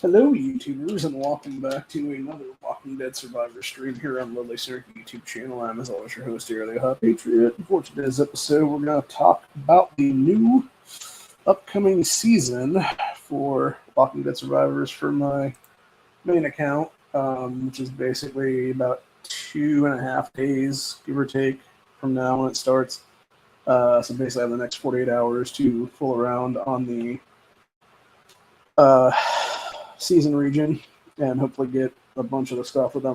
Hello, YouTubers, and welcome back to another Walking Dead Survivor stream here on Lovely Cirque YouTube channel. I'm, as always, your host here, the Hot Patriot. For today's episode, we're going to talk about the new upcoming season for Walking Dead Survivors for my main account, which is basically about 2.5 days, give or take, from now when it starts. So basically, I have the next 48 hours to fool around on the season region and hopefully get a bunch of the stuff that I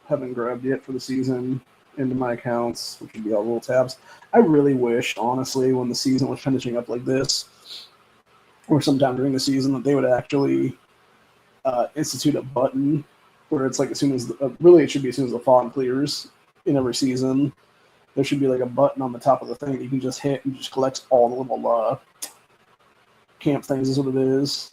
haven't grabbed yet for the season into my accounts, which would be all little tabs. I really wished, honestly, when the season was finishing up like this, or sometime during the season, that they would actually institute a button where it's like as soon as really it should be as soon as the fog clears in every season. There should be like a button on the top of the thing that you can just hit and just collects all the little camp things is what it is.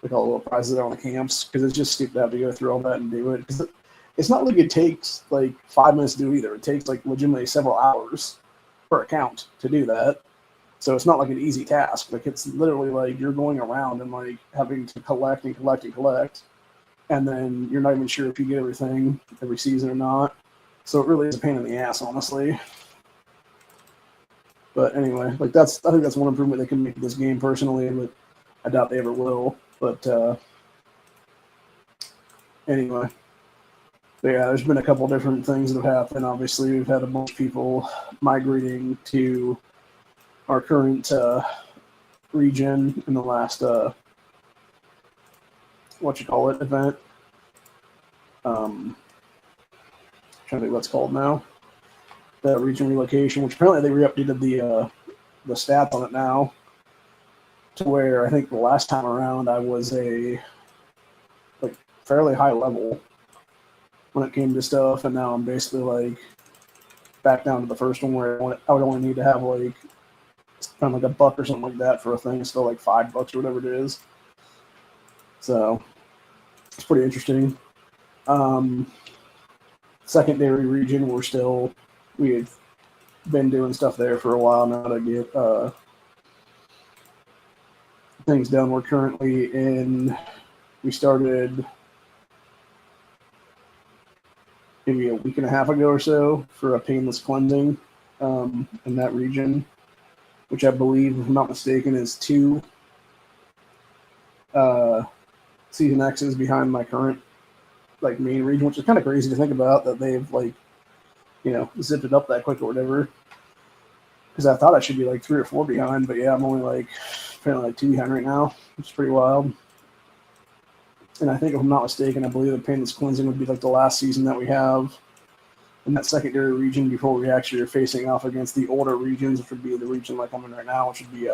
Like all the little prizes that are on the camps, because it's just stupid to have to go through all that and do it. Because it's not like it takes like 5 minutes to do either. It takes like legitimately several hours per account to do that. So it's not like an easy task. Like it's literally like you're going around and like having to collect and collect and collect, and then you're not even sure if you get everything every season or not. So it really is a pain in the ass, honestly. But anyway, like I think that's one improvement they can make to this game personally, but I doubt they ever will. But anyway, but yeah, there's been a couple different things that have happened. Obviously, we've had a bunch of people migrating to our current region in the last event. Trying to think what it's called now. The region relocation, which apparently they re-updated the stats on it now, to where I think the last time around I was a like fairly high level when it came to stuff, and now I'm basically like back down to the first one where I would only need to have like kind of like $1 or something like that for a thing. It's still like $5 or whatever it is. So it's pretty interesting. Secondary region, we had been doing stuff there for a while now to get things done. We're currently we started maybe a week and a half ago or so for a painless cleansing in that region, which I believe, if I'm not mistaken, is 2 season X's behind my current like main region, which is kind of crazy to think about that they've like, zipped it up that quick or whatever. Because I thought I should be like 3 or 4 behind, but yeah, I'm only like apparently like 2 behind right now, which is pretty wild. And I think, if I'm not mistaken, I believe the painless cleansing would be like the last season that we have in that secondary region before we actually are facing off against the older regions, which would be the region like I'm in right now, which would be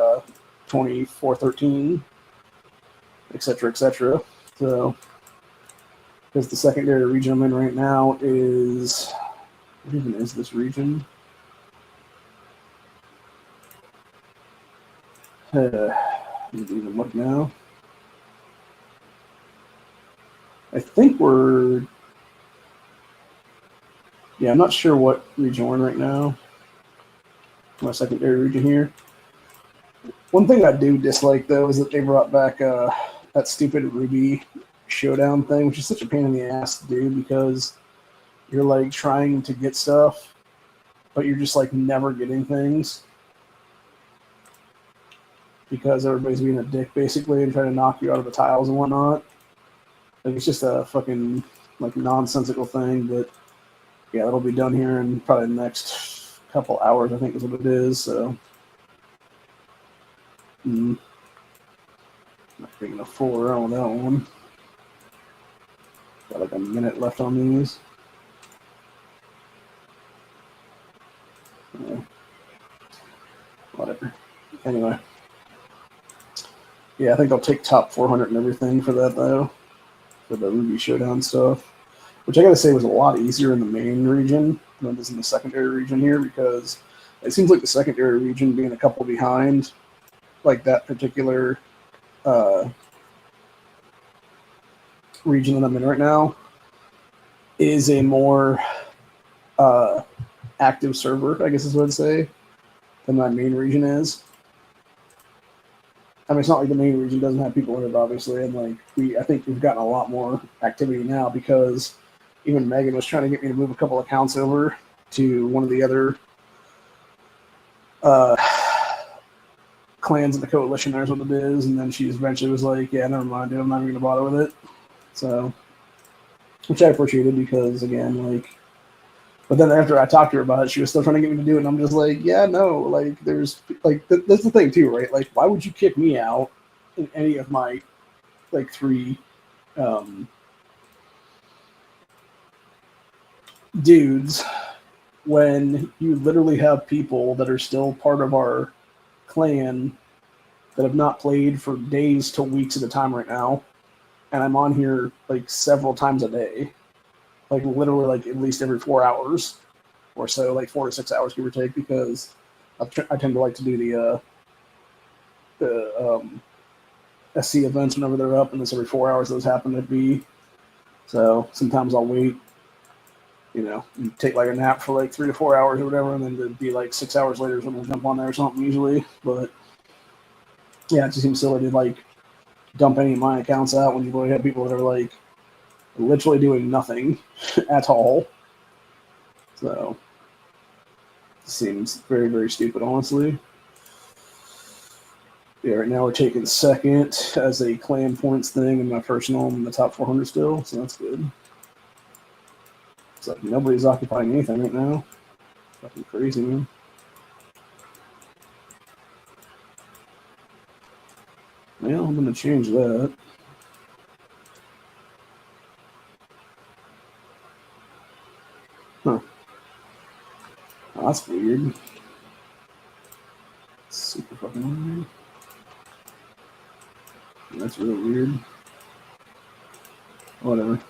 2413, etc., etc. So, because the secondary region I'm in right now is, what even is this region? Let me even look now. I think I'm not sure what region we're in right now. My secondary region here. One thing I do dislike, though, is that they brought back that stupid Ruby showdown thing, which is such a pain in the ass to do because you're like trying to get stuff, but you're just like never getting things because everybody's being a dick basically and trying to knock you out of the tiles and whatnot. Like it's just a fucking like nonsensical thing, but yeah, it'll be done here in probably the next couple hours, I think is what it is. So not big enough fool around with that one. Got like a minute left on these. Whatever. Anyway. Yeah, I think I'll take top 400 and everything for that, though. For the Ruby Showdown stuff. Which I gotta say was a lot easier in the main region than it is in the secondary region here, because it seems like the secondary region being a couple behind, like that particular region that I'm in right now, is a more active server, I guess is what I'd say, than my main region is. I mean, it's not like the main region doesn't have people in it, obviously, and like I think we've gotten a lot more activity now because even Megan was trying to get me to move a couple accounts over to one of the other uh, clans in the coalition. There's what it is, and then she eventually was like, "Yeah, never mind, dude. I'm not even gonna bother with it." So, which I appreciated because again, like. But then after I talked to her about it, she was still trying to get me to do it, and I'm just like, yeah, no, like, there's, like, that's the thing, too, right? Like, why would you kick me out in any of my, like, 3 dudes when you literally have people that are still part of our clan that have not played for days to weeks at a time right now, and I'm on here, like, several times a day, like, literally, like, at least every 4 hours or so, like 4 to 6 hours, give or take, because I tend to like to do the SC events whenever they're up, and it's every 4 hours those happen to be. So sometimes I'll wait, take like a nap for like 3 to 4 hours or whatever, and then it'd be like 6 hours later when I'll jump on there or something usually. But yeah, it just seems silly to like dump any of my accounts out when you really have people that are like literally doing nothing at all. So it seems very, very stupid, honestly. Yeah, right now we're taking second as a clan points thing, and my personal, I'm in the top 400 still, so that's good. It's like nobody's occupying anything right now. Fucking crazy, man. Well, I'm gonna change that. Huh. Oh, that's weird. Super fucking weird. That's really weird. Whatever.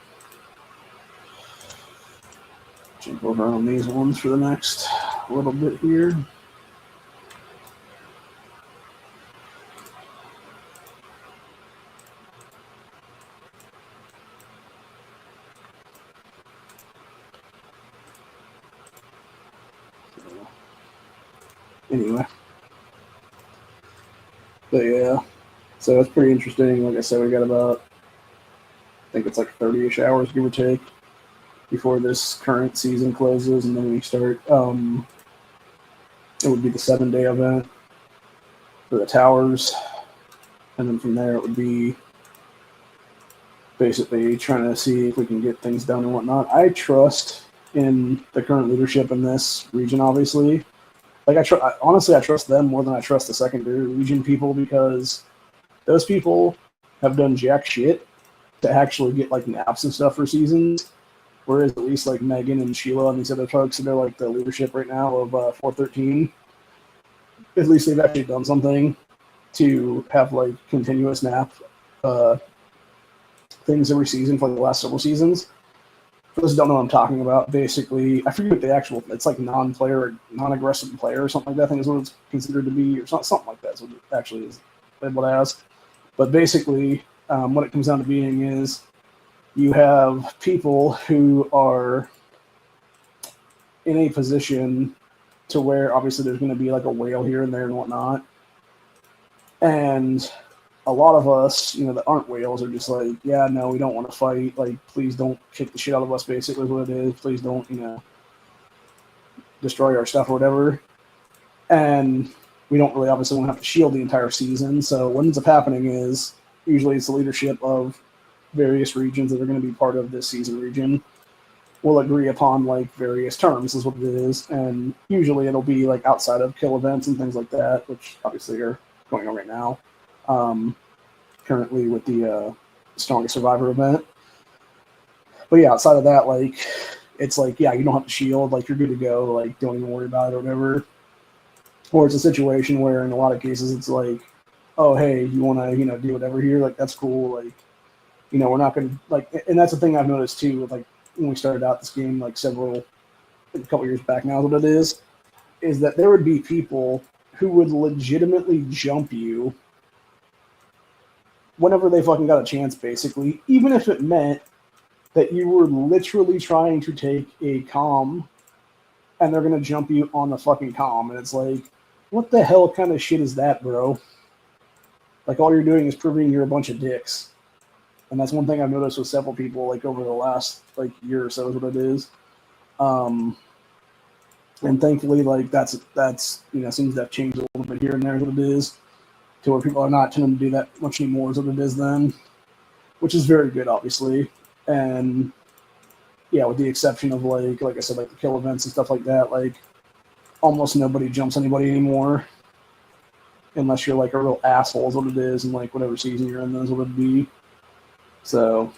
Jump over on these ones for the next little bit here. Anyway. But yeah. So it's pretty interesting. Like I said, we got about, I think it's like 30-ish hours, give or take, before this current season closes, and then we start. It would be the 7-day event for the towers, and then from there it would be basically trying to see if we can get things done and whatnot. I trust in the current leadership in this region, obviously. Like honestly, I trust them more than I trust the secondary region people, because those people have done jack shit to actually get like naps and stuff for seasons. Whereas at least like Megan and Sheila and these other folks that are like the leadership right now of 413, at least they've actually done something to have like continuous nap things every season for the last several seasons. For those who don't know what I'm talking about, basically, I forget what the actual, it's like non-player or non-aggressive player or something like that. I think is what it's considered to be, or something like that is what it actually is labeled as. But basically, what it comes down to being is you have people who are in a position to where obviously there's going to be like a whale here and there and whatnot. And a lot of us, that aren't whales are just like, yeah, no, we don't want to fight. Like, please don't kick the shit out of us, basically, is what it is. Please don't, destroy our stuff or whatever. And we don't really obviously want to have to shield the entire season. So what ends up happening is usually it's the leadership of various regions that are going to be part of this season region will agree upon like various terms is what it is. And usually it'll be like outside of kill events and things like that, which obviously are going on right now. Currently with the Strongest Survivor event. But yeah, outside of that, like, it's like, yeah, you don't have to shield, like, you're good to go, like, don't even worry about it or whatever. Or it's a situation where in a lot of cases it's like, oh, hey, you want to, do whatever here, like, that's cool, like, we're not going to, like, and that's the thing I've noticed too, with, like, when we started out this game, like, a couple years back now, is what it is that there would be people who would legitimately jump you whenever they fucking got a chance, basically, even if it meant that you were literally trying to take a comm and they're going to jump you on the fucking comm. And it's like, what the hell kind of shit is that, bro? Like all you're doing is proving you're a bunch of dicks. And that's one thing I've noticed with several people, like over the last like year or so, is what it is. And thankfully, like that's seems to have changed a little bit here and there, is what it is, to where people are not tending to do that much anymore, is what it is then, which is very good, obviously. And yeah, with the exception of like I said, like the kill events and stuff like that, like almost nobody jumps anybody anymore, unless you're like a real asshole, is what it is, and like whatever season you're in, that's what it'd be. So,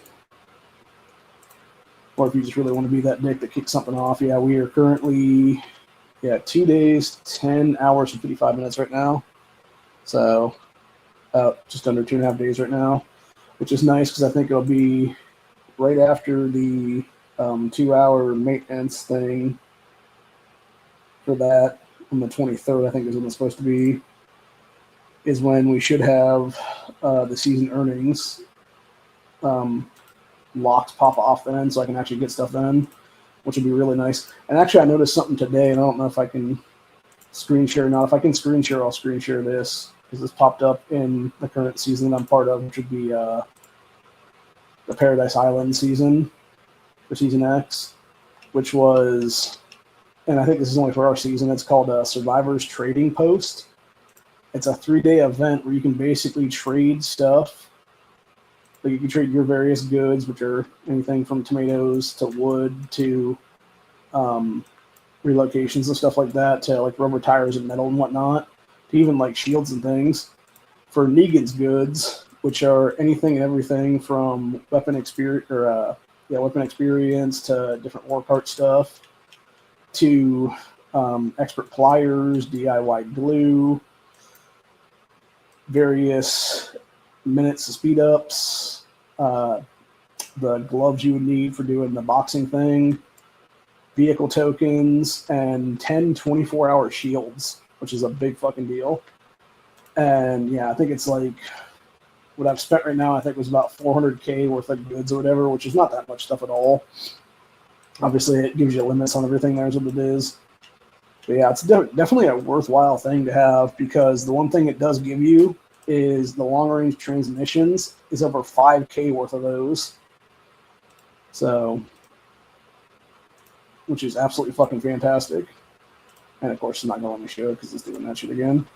or if you just really want to be that dick that kicks something off, yeah, we are currently 2 days, 10 hours and 55 minutes right now. So, just under 2.5 days right now, which is nice because I think it'll be right after the 2-hour maintenance thing for that on the 23rd, I think is when it's supposed to be, is when we should have the season earnings locks pop off then, so I can actually get stuff in, which would be really nice. And actually, I noticed something today, and I don't know if I can screen share or not. If I can screen share, I'll screen share this, because this popped up in the current season that I'm part of, which would be the Paradise Island season, for Season X, which was, and I think this is only for our season, it's called Survivor's Trading Post. It's a 3-day event where you can basically trade stuff. Like you can trade your various goods, which are anything from tomatoes to wood to relocations and stuff like that, to like rubber tires and metal and whatnot, to even like shields and things, for Negan's goods, which are anything and everything from weapon experience to different war cart stuff, to expert pliers, DIY glue, various minutes of speed ups, the gloves you would need for doing the boxing thing, vehicle tokens, and 10 24-hour shields, which is a big fucking deal. And yeah, I think it's like what I've spent right now, I think was about 400K worth of goods or whatever, which is not that much stuff at all. Obviously, it gives you limits on everything there, is what it is. But yeah, it's definitely a worthwhile thing to have, because the one thing it does give you is the long-range transmissions is over 5K worth of those. So, which is absolutely fucking fantastic. And of course, it's not going to let me show because it's doing that shit again.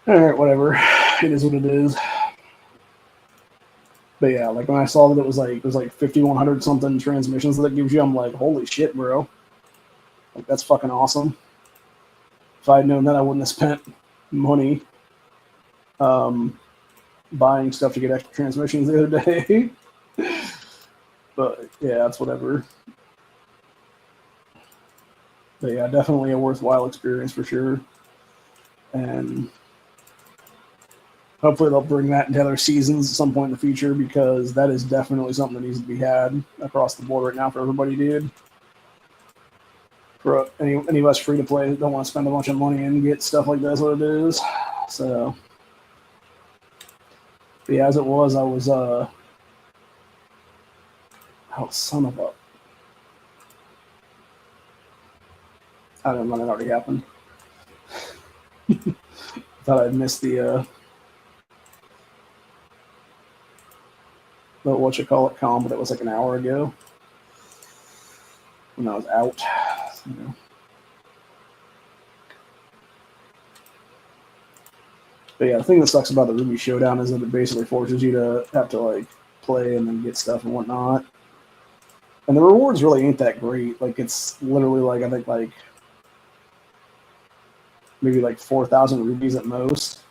All right, whatever. It is what it is. But yeah, like when I saw that it was like 5,100 something transmissions that it gives you, I'm like, holy shit, bro. Like that's fucking awesome. If I had known that, I wouldn't have spent money buying stuff to get extra transmissions the other day. But yeah, that's whatever. But yeah, definitely a worthwhile experience for sure. And hopefully they'll bring that into other seasons at some point in the future, because that is definitely something that needs to be had across the board right now for everybody, dude. For any of us free to play that don't want to spend a bunch of money and get stuff like that's what it is. So, but yeah, as it was, I was oh, son of a, I don't know, that already happened. Thought I'd missed the com, but it was like an hour ago when I was out. So, but yeah, the thing that sucks about the Ruby Showdown is that it basically forces you to have to like play and then get stuff and whatnot. And the rewards really ain't that great. Like it's literally like, I think like maybe like 4,000 rubies at most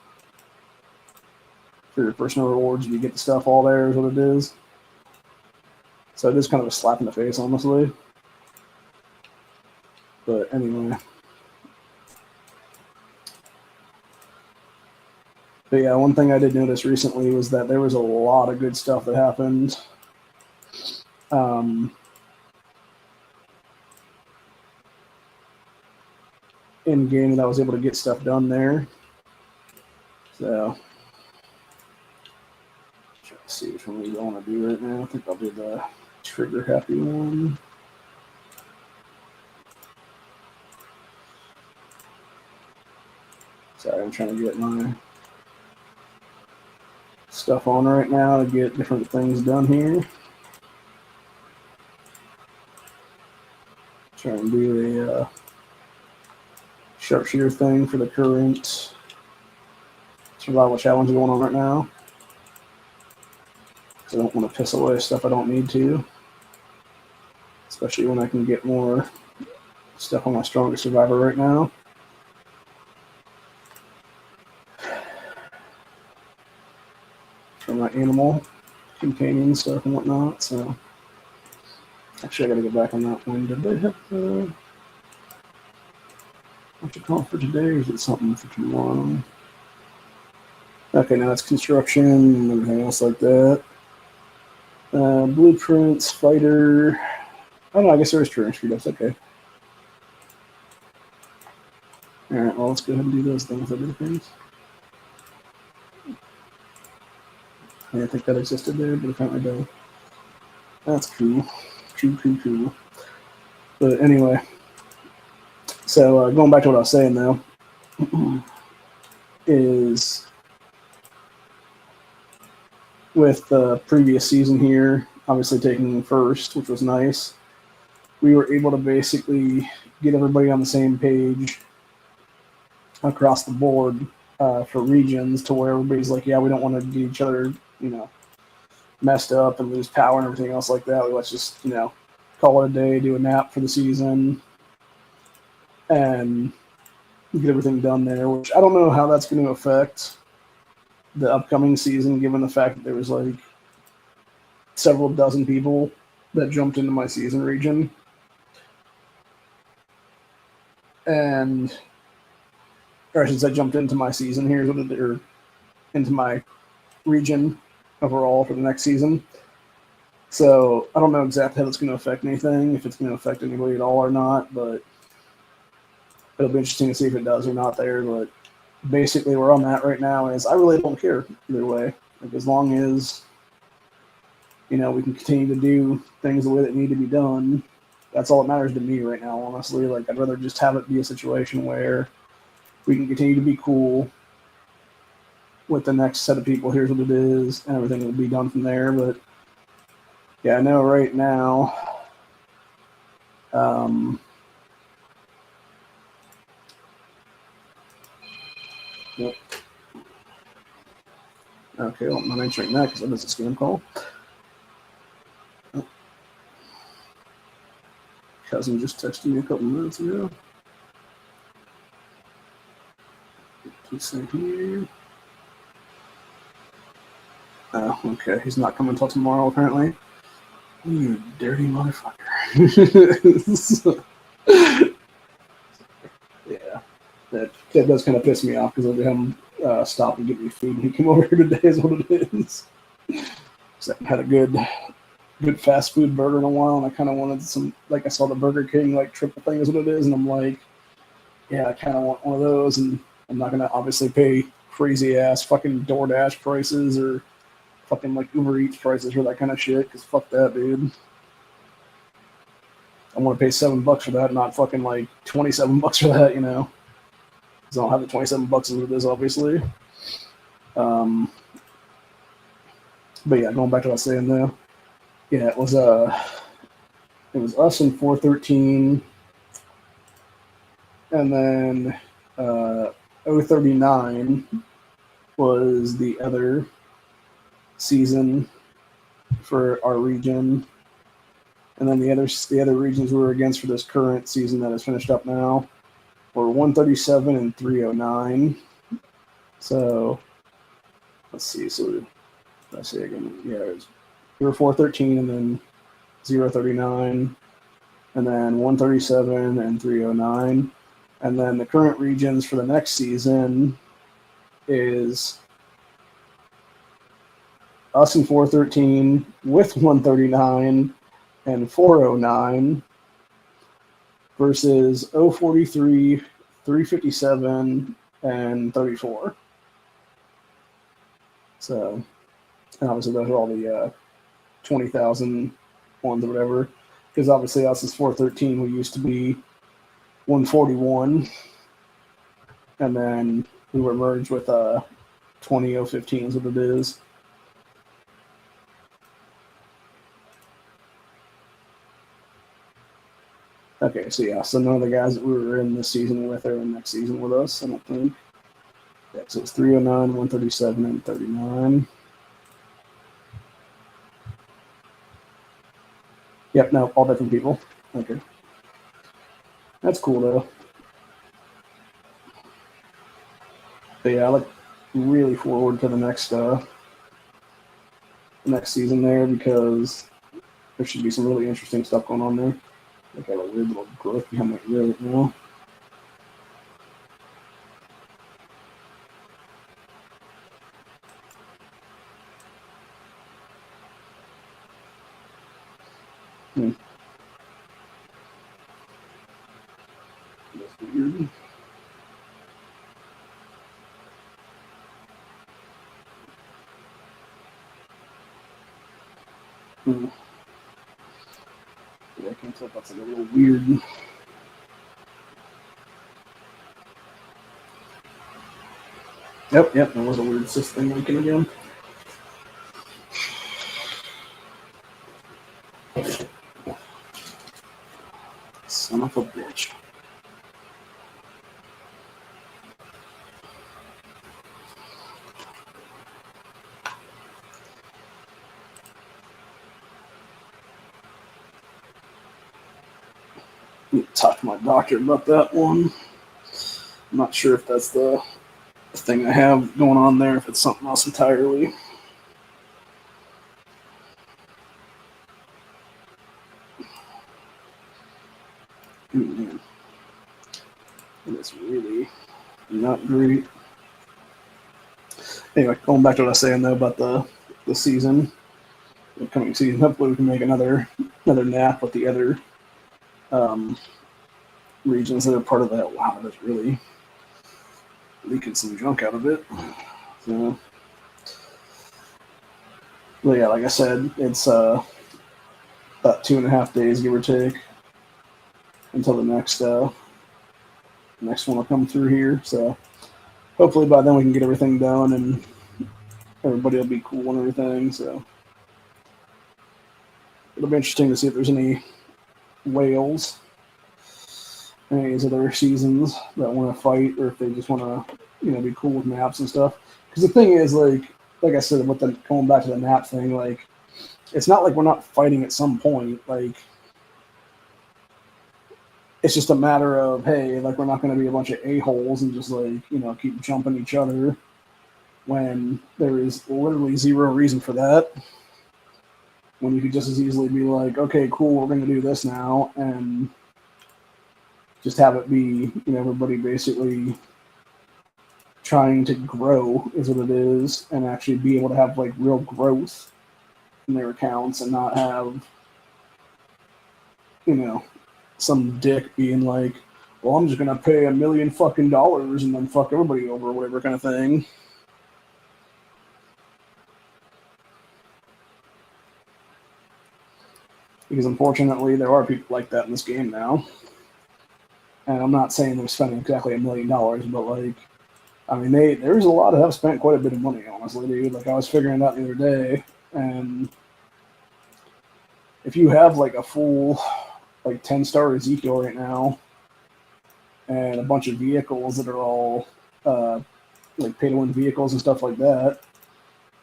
for your personal rewards. You get the stuff all there is what it is. So it is kind of a slap in the face, honestly. But anyway. But yeah, one thing I did notice recently was that there was a lot of good stuff that happened. In game that I was able to get stuff done there. So, try to see which one we want to do right now. I think I'll do the trigger happy one. Sorry, I'm trying to get my stuff on right now to get different things done here. Try and do a sharpshooter thing for the current survival challenge going on right now. Because I don't want to piss away stuff I don't need to. Especially when I can get more stuff on my strongest survivor right now. For my animal companion stuff and whatnot, so actually I gotta go back on that one. Did they have what's it called for today, or is it something for tomorrow? Okay, now it's construction and everything else like that. Blueprints, fighter. Oh no, I guess there is training speed ups. Okay. Alright, well let's go ahead and do those things. Other things. I didn't think that existed there, but apparently does. That's cool. Cool. But anyway, so going back to what I was saying though, is with the previous season here, obviously taking first, which was nice, we were able to basically get everybody on the same page across the board for regions, to where everybody's like, yeah, we don't want to get each other, messed up and lose power and everything else like that. Let's just, call it a day, do a nap for the season, and get everything done there, which I don't know how that's going to affect the upcoming season, given the fact that there was like several dozen people that jumped into my season region. And, or I should say jumped into my season here, or into my region overall for the next season. So I don't know exactly how it's going to affect anything, if it's going to affect anybody at all or not, but it'll be interesting to see if it does or not there. But basically where I'm at right now is I really don't care either way. Like, as long as, we can continue to do things the way that need to be done, that's all that matters to me right now, honestly. Like, I'd rather just have it be a situation where we can continue to be cool with the next set of people. Here's what it is, and everything will be done from there. But yeah, I know right now, yep. Okay, well, I'm not answering that because that is a scam call. Cousin just texted me a couple minutes ago. Let's see here. Oh, okay. He's not coming until tomorrow, apparently. You dirty motherfucker. Yeah, that does kind of piss me off, because I'll have him stop and get me food. He came over here today, is what it is. So I had a good fast food burger in a while, and I kind of wanted some, like, I saw the Burger King, like, triple thing is what it is, and I'm like, yeah, I kind of want one of those, and I'm not going to obviously pay crazy-ass fucking DoorDash prices or fucking, like, Uber Eats prices for that kind of shit, because fuck that, dude. I want to pay $7 for that, not fucking, like, $27 for that, Because I don't have the $27 as it is, obviously. But yeah, going back to what I was saying, though. Yeah, it was us in 413, and then 039 was the other season for our region, and then the other regions we were against for this current season that is finished up now were 137 and 309. So let's see. So let's see again. Yeah, we were 413 and then 039, and then 137 and 309. And then the current regions for the next season is us in 413 with 139 and 409 versus 043, 357, and 34. So, and obviously those are all the 20,000 ones or whatever. Because obviously us is 413, we used to be 141, and then we were merged with 20015 is what it is. Okay, so yeah, so none of the guys that we were in this season with are in next season with us, I don't think. Yeah, so it's 309, 137, and 39. Yep, no, all different people. Okay. That's cool, though. But yeah, I look really forward to the next season there because there should be some really interesting stuff going on there. Like, I have a weird little growth behind my ear right now. That's weird. Hmm. Yeah, I can't tell if that's like a little weird. Yep, that was a weird cyst thing linking again. Son of a bitch. Talk to my doctor about that one. I'm not sure if that's the thing I have going on there, if it's something else entirely. Ooh, man. It is really not great. Anyway, going back to what I was saying though about the season, the coming season. Hopefully, we can make another nap with the other um, regions that are part of that. Wow, that's really leaking some junk out of it. So, but yeah, like I said, it's about 2.5 days, give or take, until the next one will come through here. So hopefully by then we can get everything done and everybody will be cool and everything. So it'll be interesting to see if there's any whales, any of these other seasons that want to fight, or if they just want to, be cool with maps and stuff. Because the thing is, like I said, with the going back to the map thing, like it's not like we're not fighting at some point. Like it's just a matter of, hey, like we're not going to be a bunch of a-holes and just like keep jumping each other when there is literally zero reason for that. When you could just as easily be like, okay, cool, we're going to do this now, and just have it be, everybody basically trying to grow is what it is, and actually be able to have like real growth in their accounts and not have, some dick being like, well, I'm just going to pay $1 million fucking dollars and then fuck everybody over or whatever kind of thing. Because unfortunately, there are people like that in this game now. And I'm not saying they're spending exactly $1 million, but like, I mean, there's a lot of have spent quite a bit of money, honestly, dude. Like I was figuring it out the other day, and if you have like a full like 10-star Ezekiel right now, and a bunch of vehicles that are all like pay-to-win vehicles and stuff like that,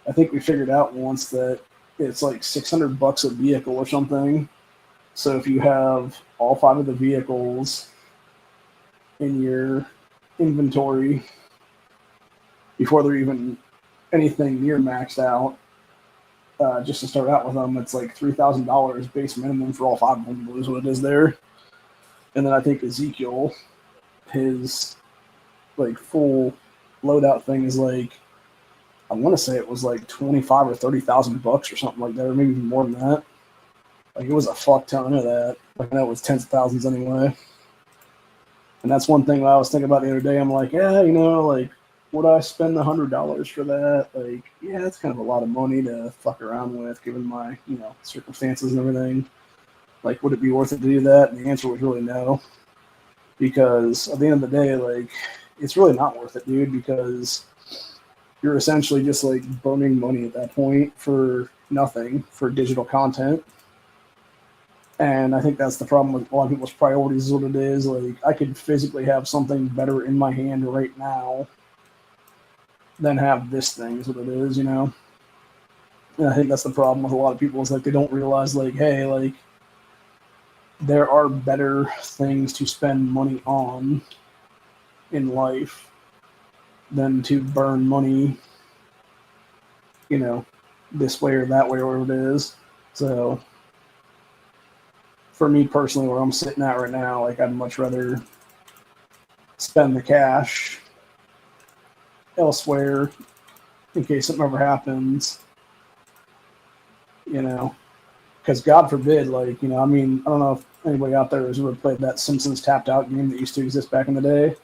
I think we figured out once that it's like $600 a vehicle or something. So if you have all 5 of the vehicles in your inventory before they're even anything near maxed out, just to start out with them, it's like $3,000 base minimum for all 5 of them, is what it is there. And then I think Ezekiel, his like full loadout thing is like, I want to say it was like 25 or 30,000 bucks or something like that, or maybe even more than that. Like it was a fuck ton of that. Like I know it was tens of thousands anyway. And that's one thing that I was thinking about the other day. I'm like, yeah, like, would I spend $100 for that? Like, yeah, that's kind of a lot of money to fuck around with, given my, circumstances and everything. Like, would it be worth it to do that? And the answer was really no. Because at the end of the day, like, it's really not worth it, dude, because you're essentially just like burning money at that point for nothing, for digital content. And I think that's the problem with a lot of people's priorities is what it is. Like, I could physically have something better in my hand right now than have this thing is what it is, you know? And I think that's the problem with a lot of people is like they don't realize like, hey, like there are better things to spend money on in life than to burn money, you know, this way or that way or whatever it is. So for me personally, where I'm sitting at right now, like I'd much rather spend the cash elsewhere in case something ever happens, you know, because God forbid, like, you know, I mean, I don't know if anybody out there has ever played that Simpsons tapped out game that used to exist back in the day.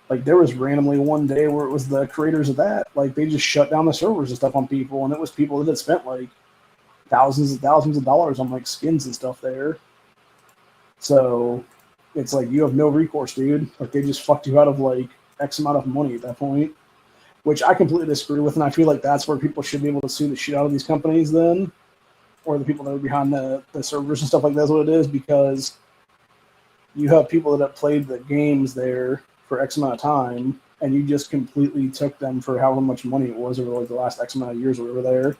Like, there was randomly one day where it was the creators of that, like, they just shut down the servers and stuff on people, and it was people that had spent, like, thousands and thousands of dollars on, like, skins and stuff there. So, it's like, you have no recourse, dude. Like, they just fucked you out of, like, X amount of money at that point, which I completely disagree with, and I feel like that's where people should be able to sue the shit out of these companies then, or the people that are behind the servers and stuff like that's what it is, because you have people that have played the games there for X amount of time, and you just completely took them for however much money it was over like the last X amount of years we were there,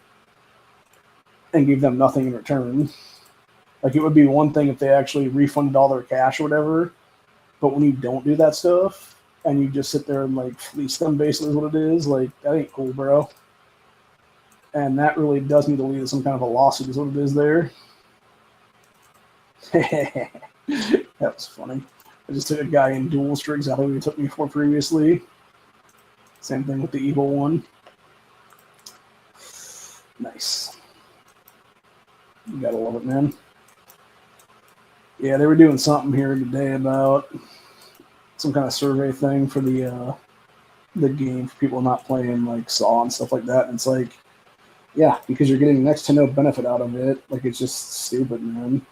and gave them nothing in return. Like, it would be one thing if they actually refunded all their cash or whatever, but when you don't do that stuff, and you just sit there and like fleece them basically is what it is, like, that ain't cool, bro. And that really does need to lead to some kind of a lawsuit is what it is there. That was funny. I just took a guy in duels for exactly what he took me for previously. Same thing with the evil one. Nice. You gotta love it, man. Yeah, they were doing something here today about some kind of survey thing for the game for people not playing like Saw and stuff like that. And it's like, yeah, because you're getting next to no benefit out of it. Like, it's just stupid, man.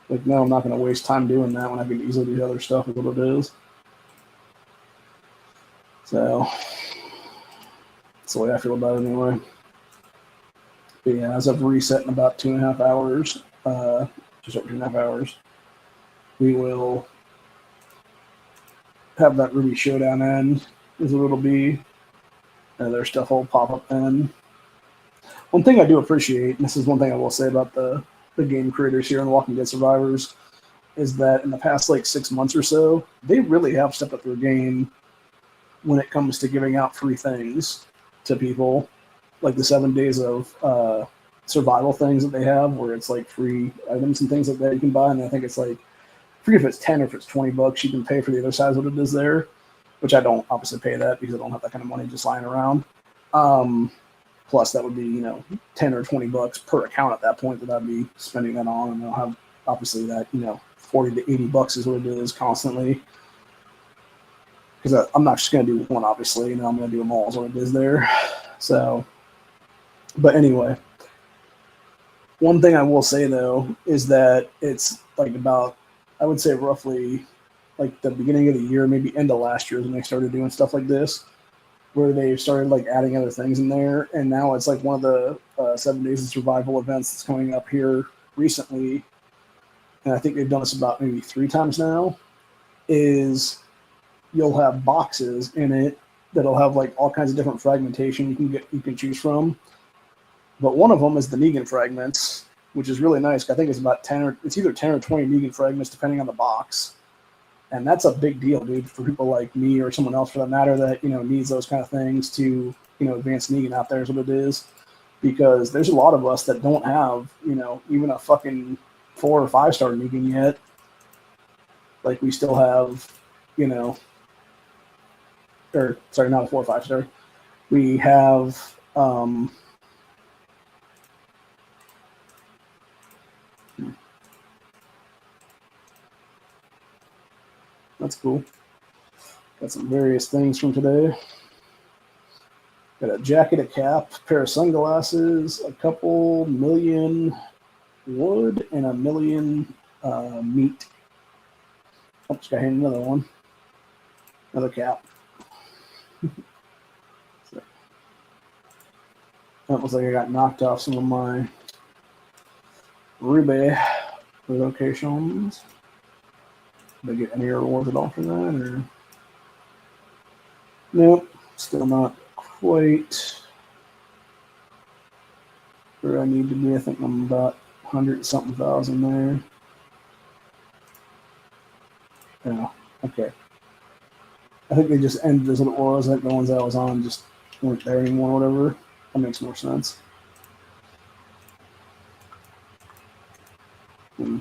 Like, no, I'm not going to waste time doing that when I can easily do other stuff with what it is. So, that's the way I feel about it anyway. But yeah, as I've reset in about 2.5 hours, just over 2.5 hours, we will have that Ruby Showdown end, is what it'll be. And their stuff will pop up then. One thing I do appreciate, and this is one thing I will say about the game creators here on Walking Dead Survivors, is that in the past like 6 months or so, they really have stepped up their game when it comes to giving out free things to people, like the 7 days of survival things that they have, where it's like free items and things like that you can buy. And I think it's like, I forget if it's 10 or if it's $20, you can pay for the other side of what it is there, which I don't obviously pay that because I don't have that kind of money just lying around. Plus, that would be, you know, 10 or $20 per account at that point that I'd be spending that on. And I'll have, obviously, that, you know, 40 to $80 is what it is constantly. Because I'm not just going to do one, obviously. You know, I'm going to do them all is what it is there. So, but anyway, one thing I will say, though, is that it's like about, I would say roughly like the beginning of the year, maybe end of last year when they started doing stuff like this, where they started like adding other things in there, and now it's like one of the 7 days of survival events that's coming up here recently, and I think they've done this about maybe 3 times now, is you'll have boxes in it that'll have like all kinds of different fragmentation you can choose from, but one of them is the Negan fragments, which is really nice. I think it's about 10 or it's either 10 or 20 Negan fragments depending on the box. And that's a big deal, dude, for people like me or someone else for that matter that, you know, needs those kind of things to, you know, advance Negan out there is what it is. Because there's a lot of us that don't have, you know, even a fucking 4 or 5 star Negan yet. Like, we still have, you know, or sorry, not a 4 or 5 star. We have, that's cool. Got some various things from today. Got a jacket, a cap, a pair of sunglasses, a couple million wood, and a million meat. Oh, just got handed another one. Another cap. So, that looks like I got knocked off some of my Ruby Relocations. Did I get any rewards at all for that? Or nope, still not quite where I need to be. I think I'm about 100-something thousand there. Yeah, okay. I think they just ended as an auras, like the ones I was on just weren't there anymore or whatever. That makes more sense. Hmm.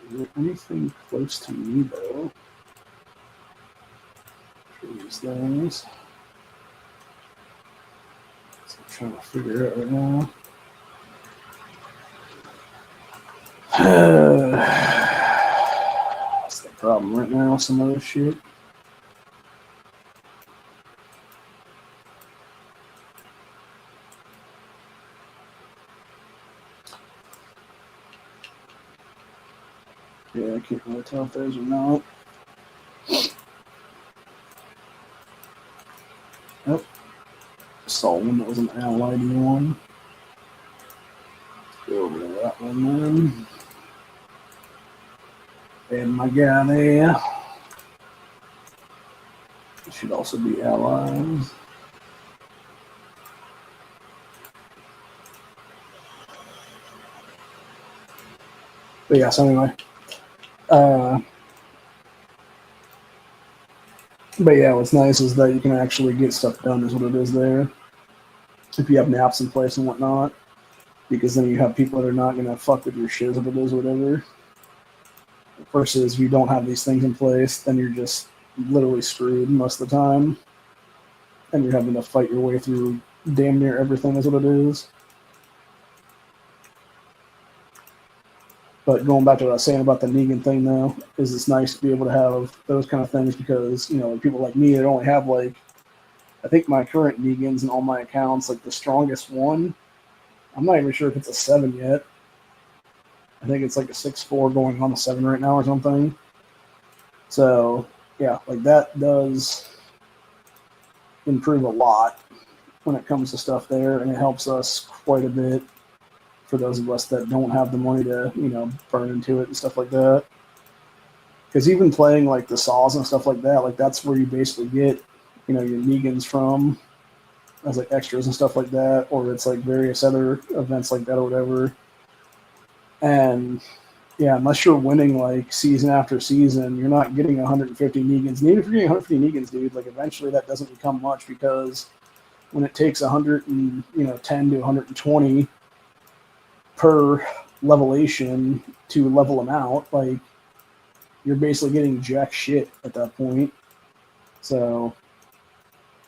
Is there anything close to me though? For these things. So I'm trying to figure it out right now. That's the problem right now, some other shit. Yeah, I can't really tell if those or not. Nope. Saw one that was an allied one. Go over to that one then. And my guy there. It should also be allies. But yeah, so anyway. But yeah, what's nice is that you can actually get stuff done is what it is there. If you have naps in place and whatnot. Because then you have people that are not going to fuck with your shit if it is whatever. Versus if you don't have these things in place, then you're just literally screwed most of the time. And you're having to fight your way through damn near everything is what it is. But going back to what I was saying about the Negan thing, though, is it's nice to be able to have those kind of things because, you know, people like me that only have, like, I think my current Negans and all my accounts, like, the strongest one, I'm not even sure if it's a 7 yet. I think it's like a 6-4 going on a 7 right now or something. So, yeah, like, that does improve a lot when it comes to stuff there, and it helps us quite a bit for those of us that don't have the money to, you know, burn into it and stuff like that. Because even playing like the saws and stuff like that, like that's where you basically get, you know, your Negans from as like extras and stuff like that, or it's like various other events like that or whatever. And yeah, unless you're winning like season after season, you're not getting 150 Negans. And even if you're getting 150 Negans, dude, like eventually that doesn't become much because when it takes 110 to 120 per levelation to level them out, like you're basically getting jack shit at that point. So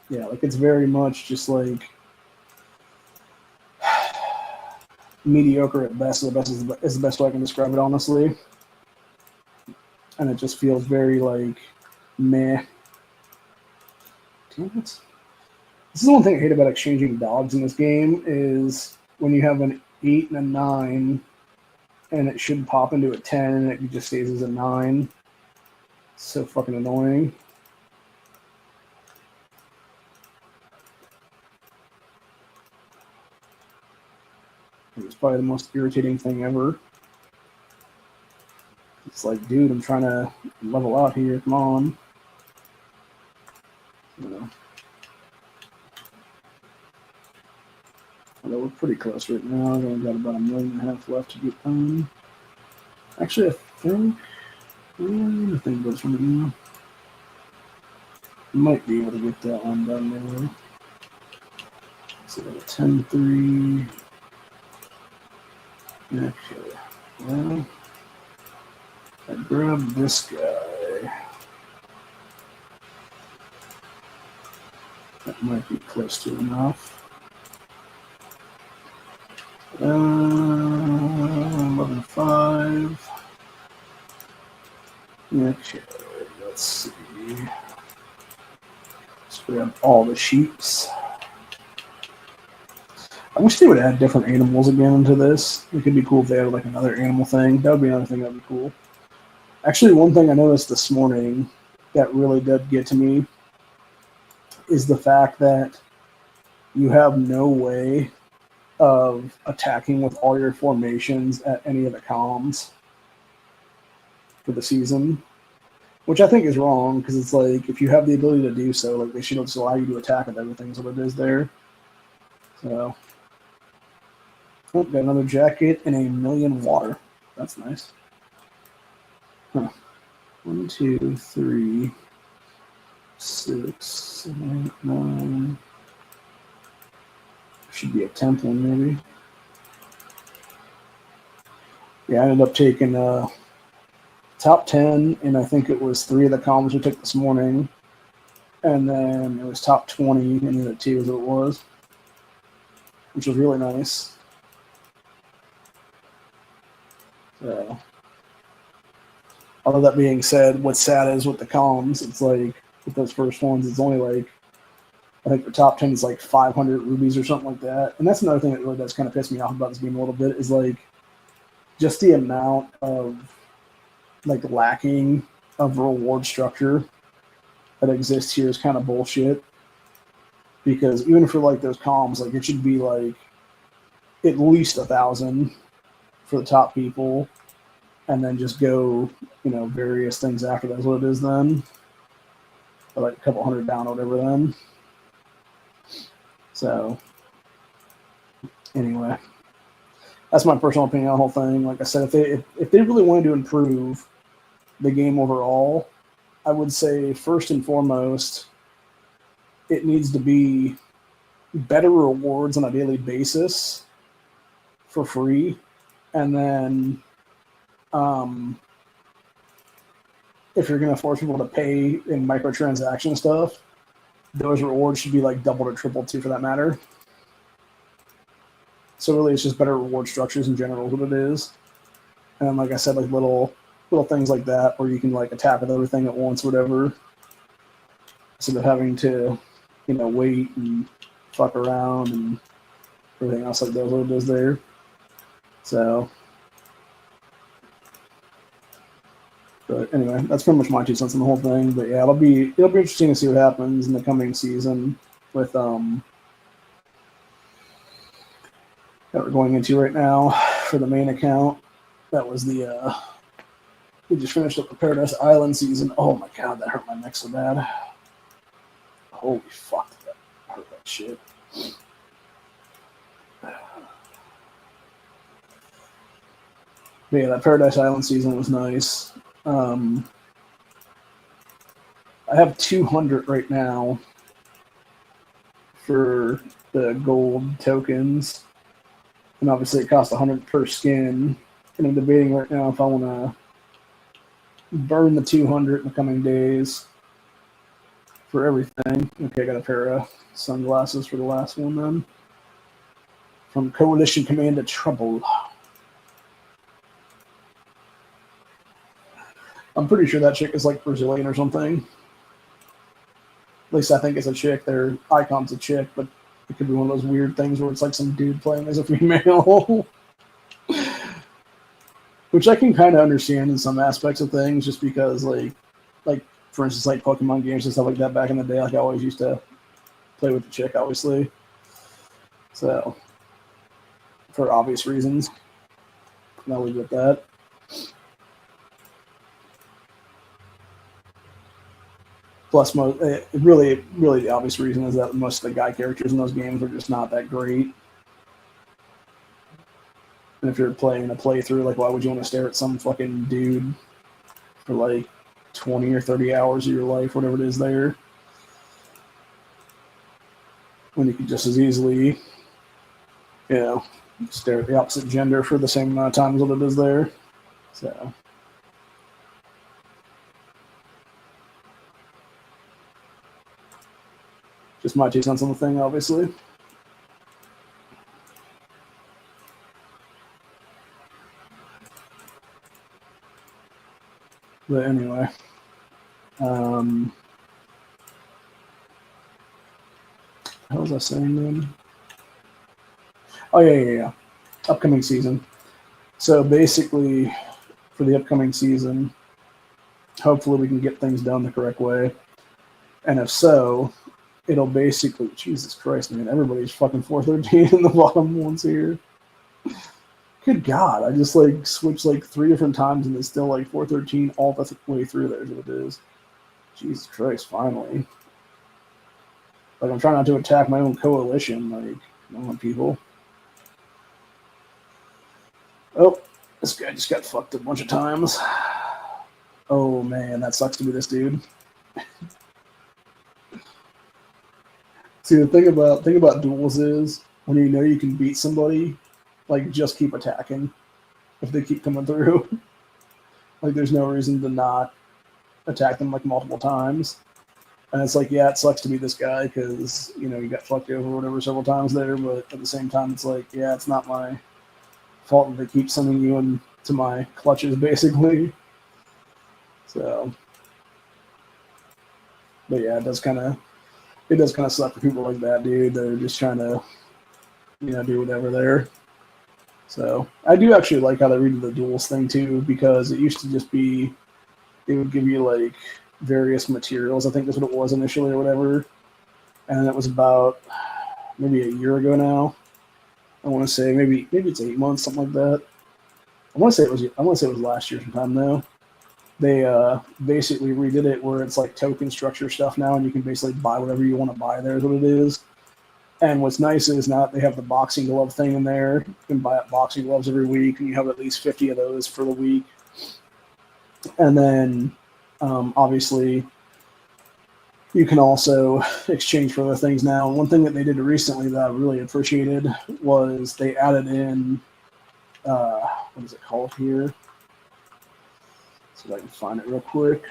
yeah, like it's very much just like mediocre at best. The best is the best way I can describe it, honestly. And it just feels very like meh. Damn it. This is the one thing I hate about exchanging dogs in this game is when you have an 8 and a 9 and it should pop into a 10 and it just stays as a 9. It's so fucking annoying. It's probably the most irritating thing ever. It's like, dude, I'm trying to level out here. Come on. You know. Although we're pretty close right now. I've only got about 1.5 million left to get done. Actually, I think the thing goes from now. Might be able to get that one done now. So 10-3. Okay. Well, I grabbed this guy. That might be close to enough. 11-5. Okay, let's see. Let's grab all the sheeps. I wish they would add different animals again into this. It could be cool if they added like another animal thing. That would be another thing that would be cool. Actually, one thing I noticed this morning that really did get to me is the fact that you have no way of attacking with all your formations at any of the comms for the season, which I think is wrong because it's like if you have the ability to do so, like they should just allow you to attack with everything. Is what it is there. So, oh, got another jacket and a million water. That's nice. Huh. 1, 2, 3, 6, 7, 8, 9. Should be a 10th one maybe. Yeah, I ended up taking top 10, and I think it was 3 of the columns we took this morning, and then it was top 20, and then the 2 is what it was, which was really nice. So, all of that being said, what's sad is with the columns, it's like with those first ones, it's only like I think the top 10 is like 500 rubies or something like that, and that's another thing that really does kind of piss me off about this game a little bit is like just the amount of like lacking of reward structure that exists here is kind of bullshit. Because even for like those columns, like it should be like at least 1,000 for the top people, and then just go, various things after that's what it is then. Or like a couple hundred down or whatever then. So anyway, that's my personal opinion on the whole thing. Like I said, if they really wanted to improve the game overall, I would say first and foremost, it needs to be better rewards on a daily basis for free. And then if you're going to force people to pay in microtransaction stuff, those rewards should be like doubled or tripled too, for that matter. So really, it's just better reward structures in general is what it is. And like I said, like little things like that where you can like attack with everything at once, whatever, instead of having to, wait and fuck around and everything else like that. What it is there. So, but anyway, that's pretty much my 2 cents on the whole thing. But yeah, it'll be interesting to see what happens in the coming season with that we're going into right now for the main account. That was the we just finished up the Paradise Island season. Oh my god, that hurt my neck so bad. Holy fuck, that hurt that shit. But yeah, that Paradise Island season was nice. I have 200 right now for the gold tokens, and obviously it costs 100 per skin. And I'm debating right now if I want to burn the 200 in the coming days for everything. Okay, I got a pair of sunglasses for the last one then. From Coalition Commander Trouble. I'm pretty sure that chick is like Brazilian or something. At least I think it's a chick. Their icon's a chick, but it could be one of those weird things where it's like some dude playing as a female. Which I can kind of understand in some aspects of things, just because like for instance, like Pokemon games and stuff like that back in the day, like I always used to play with the chick, obviously. So, for obvious reasons. And I'll leave it at that. Plus, really the obvious reason is that most of the guy characters in those games are just not that great. And if you're playing a playthrough, like, why would you want to stare at some fucking dude for like 20 or 30 hours of your life, whatever it is there, when you could just as easily, stare at the opposite gender for the same amount of time as what it is there. So. Just my 2 cents on the thing, obviously. But anyway. How was I saying then? Oh, yeah. Upcoming season. So basically, for the upcoming season, hopefully we can get things done the correct way. And if so, it'll basically, Jesus Christ, man, everybody's fucking 413 in the bottom ones here. Good God, I just like switched like 3 different times and it's still like 413 all the way through there is what it is. Jesus Christ, finally. Like, I'm trying not to attack my own coalition, like, come on, people. Oh, this guy just got fucked a bunch of times. Oh, man, that sucks to be this dude. See, the thing about duels is, when you know you can beat somebody, like, just keep attacking if they keep coming through. Like, there's no reason to not attack them, like, multiple times. And it's like, yeah, it sucks to be this guy because, you know, you got fucked over or whatever several times there, but at the same time, it's like, yeah, it's not my fault that they keep sending you into my clutches, basically. So, but yeah, it does kind of suck for people like that, dude. They're just trying to, you know, do whatever there. So I do actually like how they redid the duels thing too, because it used to just be, it would give you like various materials. I think that's what it was initially or whatever. And it was about maybe a year ago now. I want to say maybe it's 8 months, something like that. I want to say it was last year sometime though. They basically redid it where it's like token structure stuff now, and you can basically buy whatever you want to buy there is what it is. And what's nice is now that they have the boxing glove thing in there, you can buy boxing gloves every week, and you have at least 50 of those for the week. And then obviously you can also exchange for other things now. And one thing that they did recently that I really appreciated was they added in, what is it called here? See if I can find it real quick.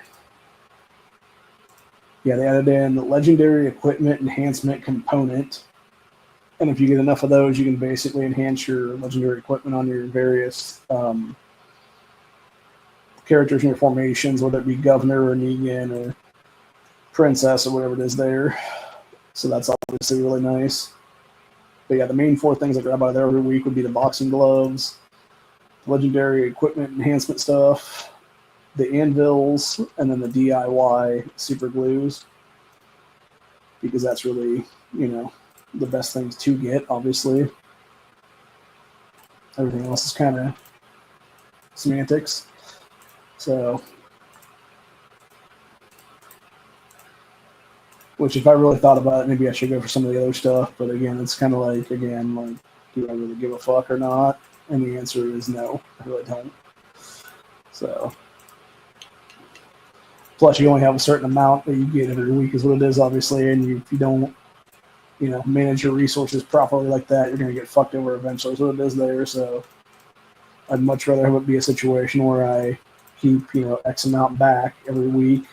Yeah, they added in the legendary equipment enhancement component. And if you get enough of those, you can basically enhance your legendary equipment on your various characters in your formations, whether it be Governor or Negan or Princess or whatever it is there. So that's obviously really nice. But yeah, the main 4 things I grab out of there every week would be the boxing gloves, legendary equipment enhancement stuff, the anvils, and then the DIY super glues. Because that's really, you know, the best things to get, obviously. Everything else is kind of semantics. So, which if I really thought about it, maybe I should go for some of the other stuff. But again, it's kind of like, do I really give a fuck or not? And the answer is no, I really don't. So, plus you only have a certain amount that you get every week is what it is, obviously. And if you don't, you know, manage your resources properly like that, you're going to get fucked over eventually. So it is there. So I'd much rather have it be a situation where I keep, you know, X amount back every week,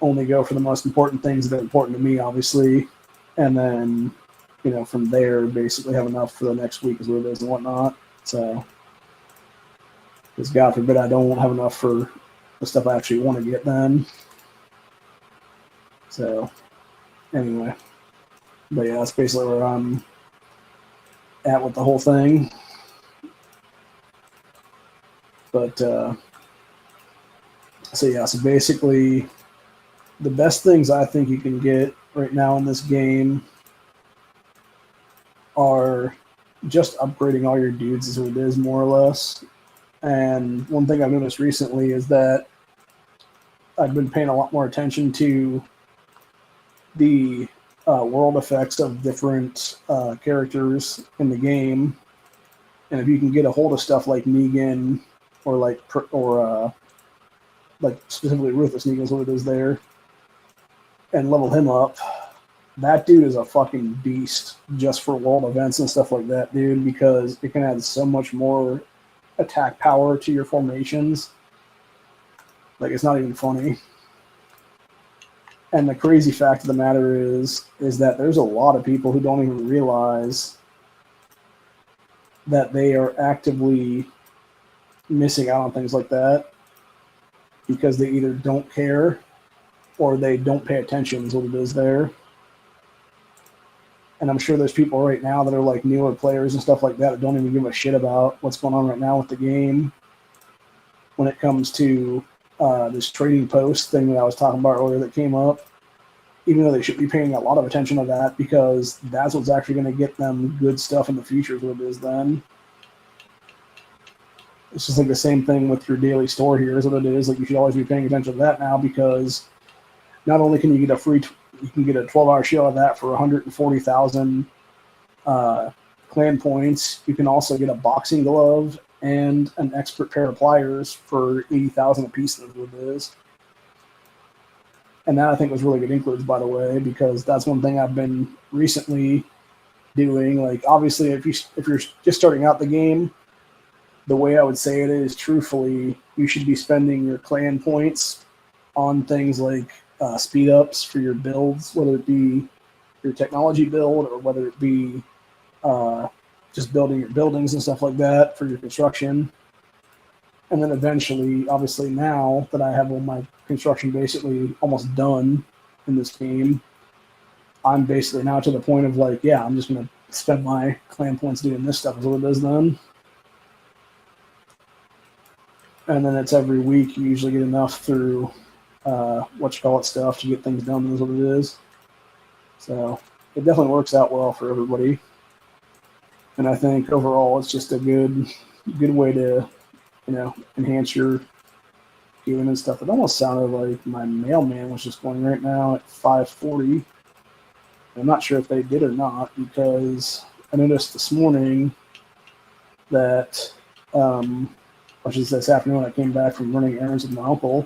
only go for the most important things that are important to me, obviously, and then, you know, from there, basically have enough for the next week is what it is and whatnot. So, because God forbid I don't have enough for the stuff I actually want to get then. So, anyway. But yeah, that's basically where I'm at with the whole thing. But, so yeah, so basically the best things I think you can get right now in this game are just upgrading all your dudes is what it is, more or less. And one thing I've noticed recently is that I've been paying a lot more attention to the world effects of different characters in the game. And if you can get a hold of stuff like Negan or like specifically Ruthless Negan is what it is there, and level him up, that dude is a fucking beast just for world events and stuff like that, dude, because it can add so much more attack power to your formations. Like, it's not even funny. And the crazy fact of the matter is that there's a lot of people who don't even realize that they are actively missing out on things like that because they either don't care or they don't pay attention is what it is there. And I'm sure there's people right now that are like newer players and stuff like that don't even give a shit about what's going on right now with the game when it comes to this trading post thing that I was talking about earlier that came up. even though they should be paying a lot of attention to that because that's what's actually going to get them good stuff in the future is what it is then. It's just like the same thing with your daily store here is what it is. Like you should always be paying attention to that now because not only can you get you can get a 12-hour shield of that for 140,000 clan points. You can also get a boxing glove and an expert pair of pliers for 80,000 apiece. That's what it is. And that I think was really good includes, by the way, because that's one thing I've been recently doing. Like obviously, if you're just starting out the game, the way I would say it is, truthfully, you should be spending your clan points on things like speed ups for your builds, whether it be your technology build or whether it be just building your buildings and stuff like that for your construction. And then eventually, obviously now that I have all my construction basically almost done in this game, I'm basically now to the point of like, yeah, I'm just going to spend my clan points doing this stuff is what it is then. And then it's every week you usually get enough through stuff to get things done is what it is. So it definitely works out well for everybody. And I think overall it's just a good way to, enhance your game and stuff. It almost sounded like my mailman was just going right now at 540. I'm not sure if they did or not because I noticed this morning that, which is this afternoon, I came back from running errands with my uncle,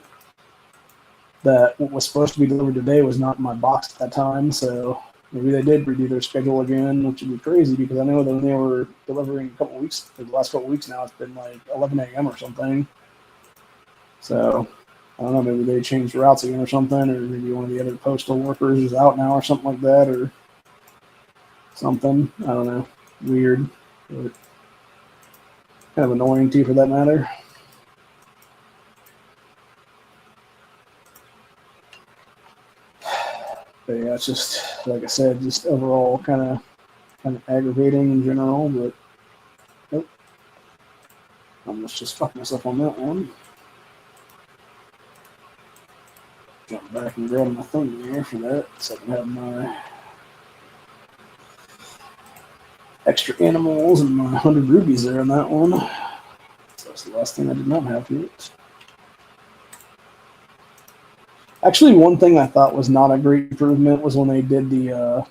that what was supposed to be delivered today was not in my box at that time. So maybe they did redo their schedule again, which would be crazy because I know that when they were delivering the last couple weeks now, it's been like 11 a.m. or something. So I don't know, maybe they changed routes again or something, or maybe one of the other postal workers is out now or something like that, or something. I don't know. Weird, but kind of annoying too for that matter. But yeah, it's just like I said, just overall kind of aggravating in general. But nope, I almost just fucked myself on that one. Jump back and grab my thing there for that, so I can have my extra animals and my 100 rubies there on that one. So that's the last thing I did not have yet. Actually, one thing I thought was not a great improvement was when they did the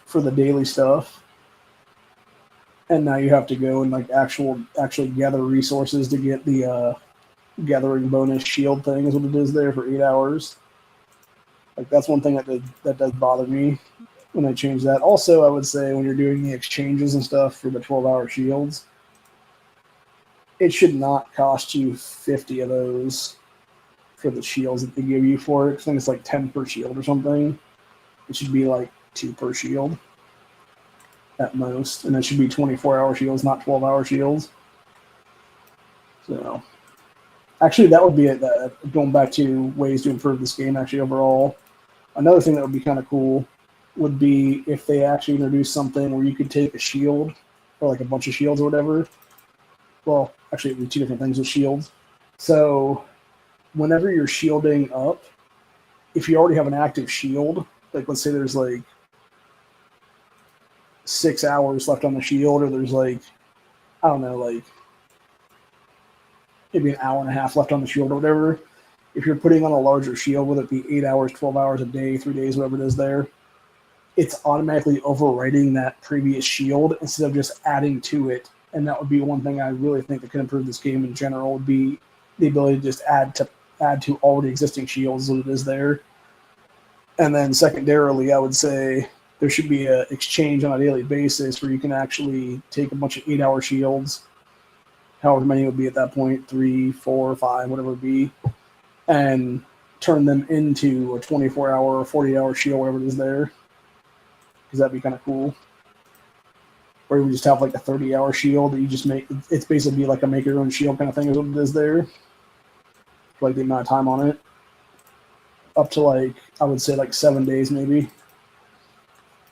for the daily stuff, and now you have to go and like actually gather resources to get the gathering bonus shield thing is what it is there for 8 hours. Like that's one thing that does bother me when I change that. Also, I would say when you're doing the exchanges and stuff for the 12-hour shields, it should not cost you 50 of those for the shields that they give you for it. I think it's like 10 per shield or something. It should be like 2 per shield at most, and it should be 24-hour shields, not 12-hour shields. So actually that would be it. Going back to ways to improve this game actually overall, another thing that would be kind of cool would be if they actually introduced something where you could take a shield or like a bunch of shields or whatever. Well, actually it would be 2 different things with shields. So whenever you're shielding up, if you already have an active shield, like let's say there's like 6 hours left on the shield, or there's like, I don't know, like maybe an hour and a half left on the shield or whatever. If you're putting on a larger shield, whether it be 8 hours, 12 hours a day, 3 days, whatever it is there, it's automatically overwriting that previous shield instead of just adding to it. And that would be one thing I really think that could improve this game in general, would be the ability to just add to already existing shields that it is there. And then secondarily, I would say there should be an exchange on a daily basis where you can actually take a bunch of 8-hour shields, however many it would be at that point, 3, 4, 5, whatever it would be, and turn them into a 24-hour or 40-hour shield, whatever it is there, because that'd be kind of cool. Or you just have like a 30-hour shield that you just make. It's basically like a make your own shield kind of thing is what it is there. Like the amount of time on it, up to like, I would say like 7 days maybe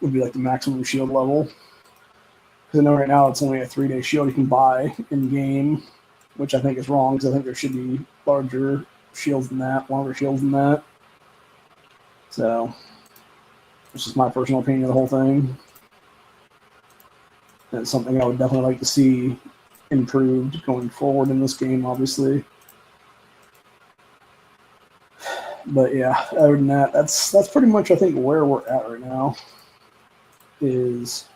would be like the maximum shield level. Because I know right now it's only a 3-day shield you can buy in game, which I think is wrong, because I think there should be larger shields than that, longer shields than that. So, this is my personal opinion of the whole thing. And it's something I would definitely like to see improved going forward in this game, obviously. But yeah, other than that, that's pretty much, I think, where we're at right now. Is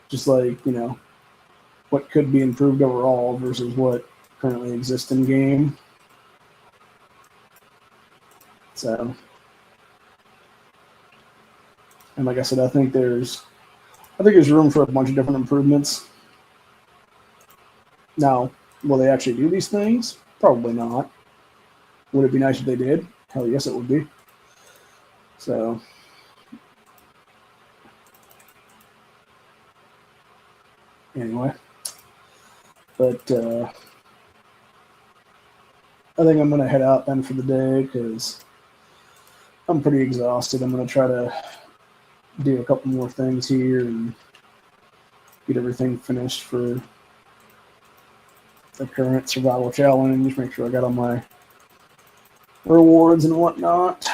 just like, you know, what could be improved overall versus what currently exists in game. So, and like I said, I think there's room for a bunch of different improvements. Now, will they actually do these things? Probably not. Would it be nice if they did? Hell yes, it would be. So, anyway, but I think I'm gonna head out then for the day because I'm pretty exhausted. I'm gonna try to do a couple more things here and get everything finished for the current survival challenge. Make sure I got all my rewards and whatnot.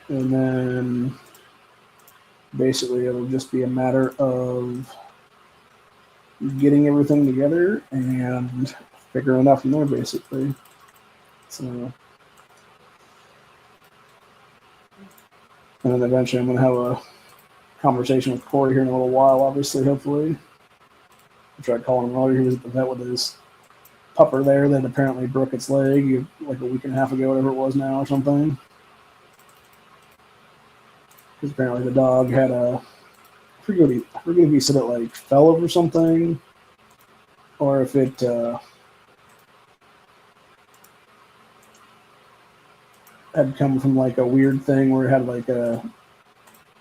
And then basically it'll just be a matter of getting everything together and figuring it out from there, basically. So, and then eventually I'm going to have a conversation with Corey here in a little while, obviously, hopefully. I tried calling him earlier. He was at the vet with his pupper there that apparently broke its leg like a week and a half ago, whatever it was now or something. Because apparently the dog had I forget if he said it like fell over something or if it had come from like a weird thing where it had like a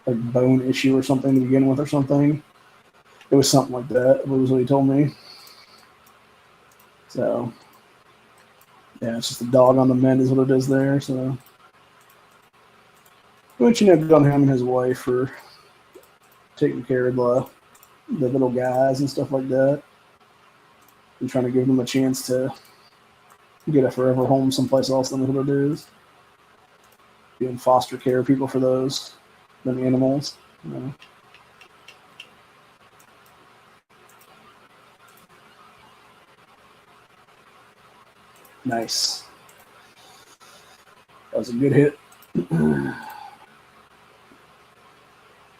bone issue or something to begin with or something. It was something like that. It was what he told me. So, yeah, it's just a dog on the mend is what it is there. So, but you know, good on him and his wife for taking care of the little guys and stuff like that, and trying to give them a chance to get a forever home someplace else than what it is. Doing foster care people for those them animals. You know. Nice. That was a good hit.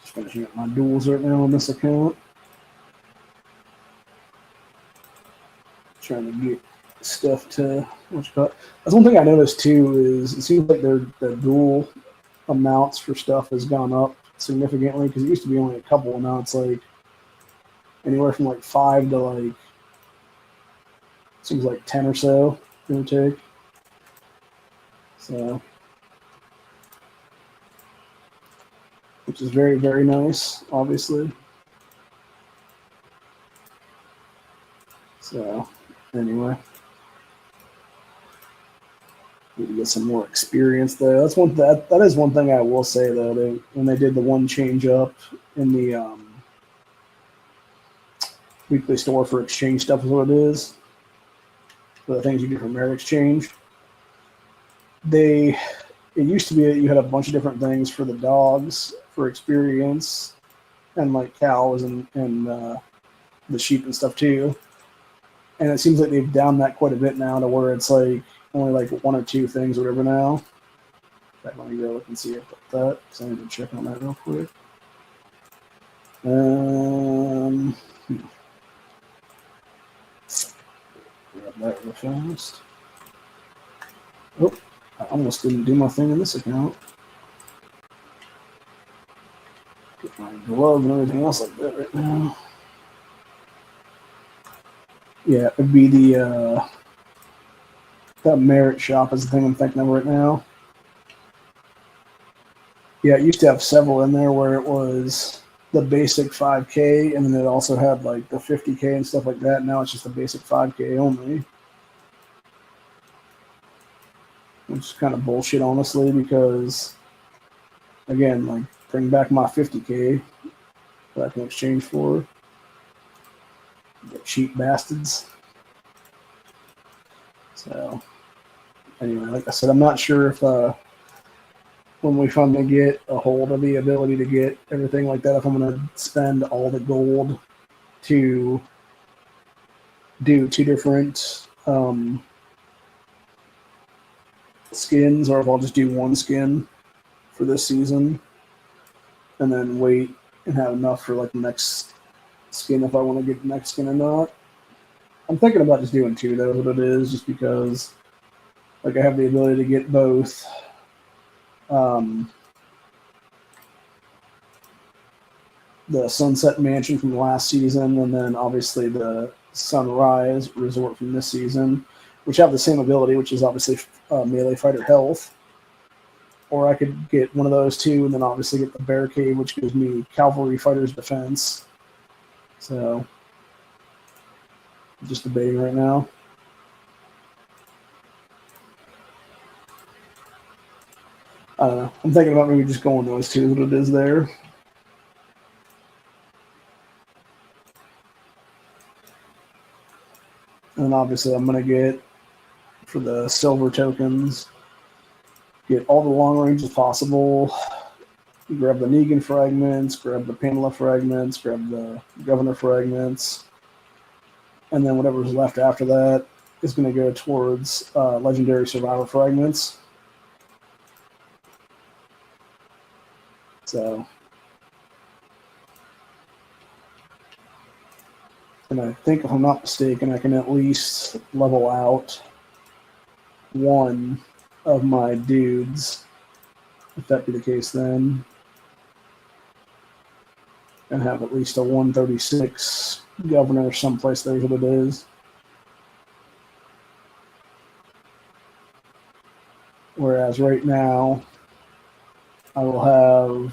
Just finishing up my duels right now on this account. Trying to get stuff to what's called. That's one thing I noticed too is it seems like the duel amounts for stuff has gone up significantly because it used to be only a couple, and now it's like anywhere from like 5 to like seems like 10 or so, give or take. So, which is very, very nice, obviously. So, anyway, need to get some more experience there. That is one thing I will say though. When they did the one change up in the weekly store for exchange stuff is what it is. For the things you do for merit exchange, it used to be that you had a bunch of different things for the dogs for experience, and like cows and the sheep and stuff too. And it seems like they've down that quite a bit now to where it's like only like 1 or 2 things or whatever now. In fact, let me go look and see about that because I need to check on that real quick. Grab that real fast. Oh, I almost didn't do my thing in this account. Get my glove and everything else like that right now. Yeah, it would be that merit shop is the thing I'm thinking of right now. Yeah, it used to have several in there where it was the basic 5K, and then it also had like the 50K and stuff like that. Now it's just the basic 5K only, which is kind of bullshit, honestly, because again, like bring back my 50K that I can exchange for. The cheap bastards. So, anyway, like I said, I'm not sure if when we finally get a hold of the ability to get everything like that, if I'm going to spend all the gold to do 2 different skins, or if I'll just do 1 skin for this season and then wait and have enough for like the next skin if I want to get the next skin or not. I'm thinking about just doing 2 though, what it is, just because like I have the ability to get both the Sunset Mansion from last season, and then obviously the Sunrise Resort from this season, which have the same ability, which is obviously melee fighter health. Or I could get one of those 2, and then obviously get the Barricade, which gives me Cavalry Fighter's Defense. So, just debating right now. I don't know. I'm thinking about maybe just going those 2, what it is there. And then obviously I'm going to get, for the silver tokens, get all the long range as possible. Grab the Negan fragments, grab the Pamela fragments, grab the Governor fragments. And then whatever's left after that is going to go towards Legendary Survivor fragments. So, and I think if I'm not mistaken, I can at least level out 1 of my dudes, if that be the case then, and have at least a 136 Governor someplace there's what it is. Whereas right now, I know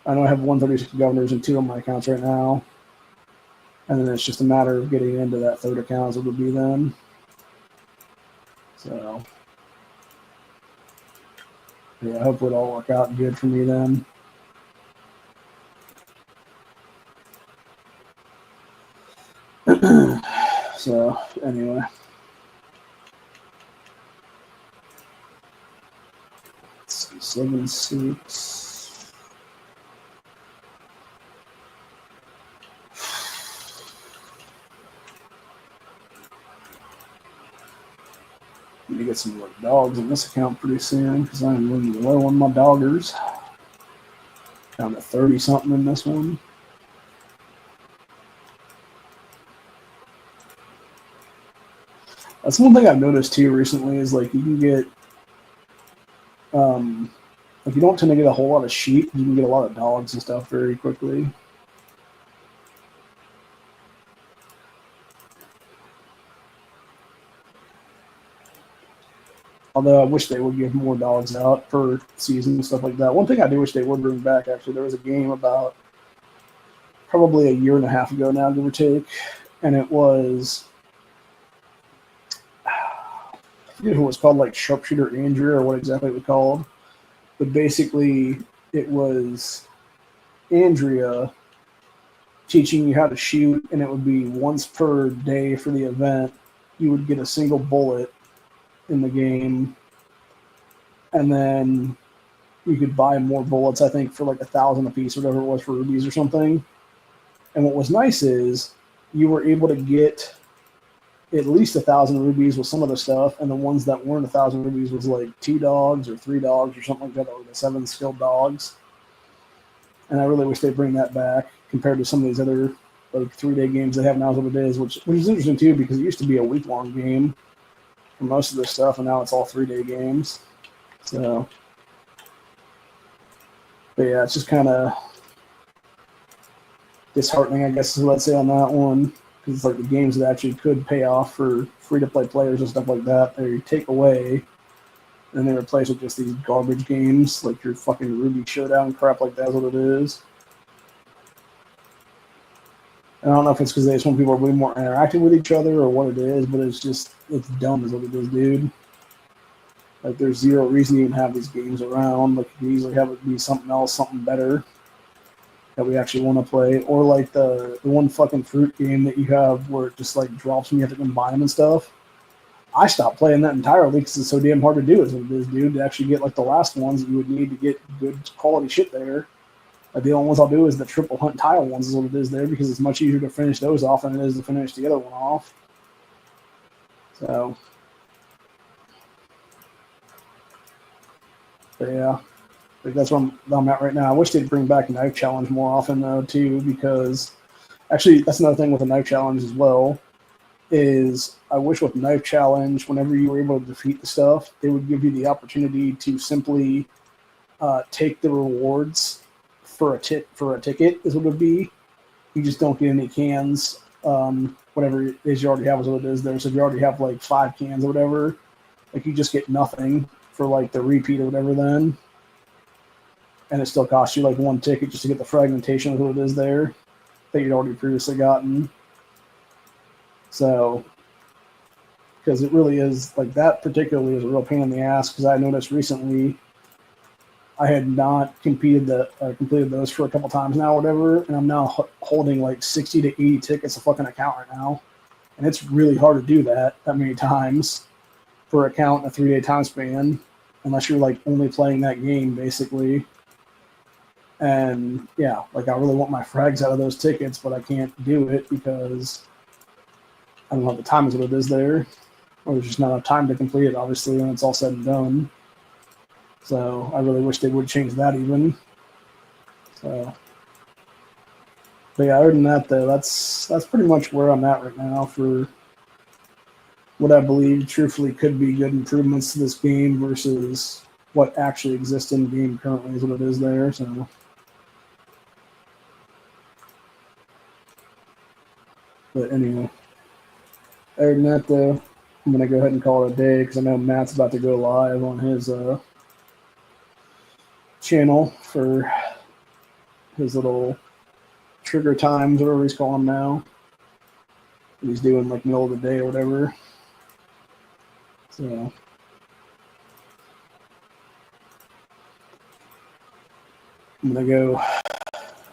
I have 136 Governors in 2 of my accounts right now. And then it's just a matter of getting into that 3rd account as it would be then. So, yeah, hopefully it'll all work out good for me then. So, anyway. Let's see, 7, 6. Need to get some more dogs in this account pretty soon because I'm running low on my doggers. Down to 30 something in this one. That's one thing I've noticed too recently is like you can get, like you don't tend to get a whole lot of sheep. You can get a lot of dogs and stuff very quickly. Although I wish they would give more dogs out per season and stuff like that. One thing I do wish they would bring back, actually, there was a game about probably a year and a half ago now, give or take, and it was, I forget who it was called, like Sharpshooter Andrea or what exactly it was called. But basically, it was Andrea teaching you how to shoot, and it would be once per day for the event. You would get a single bullet in the game, and then you could buy more bullets, I think, for like 1,000 a piece, whatever it was, for rubies or something. And what was nice is you were able to get at least 1,000 rubies with some of the stuff, and the ones that weren't 1,000 rubies was like 2 dogs or 3 dogs or something like that, or the 7 skilled dogs. And I really wish they'd bring that back compared to some of these other like 3-day games they have now, what it is, which is interesting too, because it used to be a week-long game for most of this stuff, and now it's all 3-day games. So, but yeah, it's just kind of disheartening, I guess, is what I'd say on that one, because it's like the games that actually could pay off for free-to-play players and stuff like that, they take away, and they replace with just these garbage games, like your fucking Ruby Showdown crap like that's what it is. And I don't know if it's because they just want people to be more interactive with each other or what it is, but it's just, it's dumb is what it is, dude. Like, there's zero reason to even have these games around. Like, you can easily have it be something else, something better that we actually want to play. Or, like, the one fucking fruit game that you have where it just, like, drops and you have to combine them and stuff. I stopped playing that entirely because it's so damn hard to do as it is, dude, to actually get like the last ones that you would need to get good quality shit there. Like the only ones I'll do is the triple hunt tile ones is what it is there because it's much easier to finish those off than it is to finish the other one off. So, but yeah, like that's where I'm at right now. I wish they'd bring back a knife challenge more often though too, because actually that's another thing with a knife challenge as well. Is I wish with knife challenge, whenever you were able to defeat the stuff, they would give you the opportunity to simply take the rewards for a ticket is what it would be. You just don't get any cans. Whatever it is you already have is what it is there. So if you already have like 5 cans or whatever, like you just get nothing for like the repeat or whatever then. And it still costs you like 1 ticket just to get the fragmentation of what it is there that you'd already previously gotten. So, because it really is like that particularly is a real pain in the ass because I noticed recently I had not completed those for a couple times now or whatever, and I'm now holding like 60 to 80 tickets a fucking account right now. And it's really hard to do that many times for an account in a 3-day time span unless you're like only playing that game basically. And yeah, like I really want my frags out of those tickets, but I can't do it because I don't know what the time is what it is there. Or there's just not enough time to complete it, obviously, when it's all said and done. So I really wish they would change that even. So, but yeah, other than that, though, that's pretty much where I'm at right now for what I believe truthfully could be good improvements to this game versus what actually exists in the game currently is what it is there. So, but anyway, other than that, though, I'm gonna go ahead and call it a day because I know Matt's about to go live on his channel for his little trigger times, whatever he's calling them now. He's doing like middle of the day or whatever. So I'm gonna go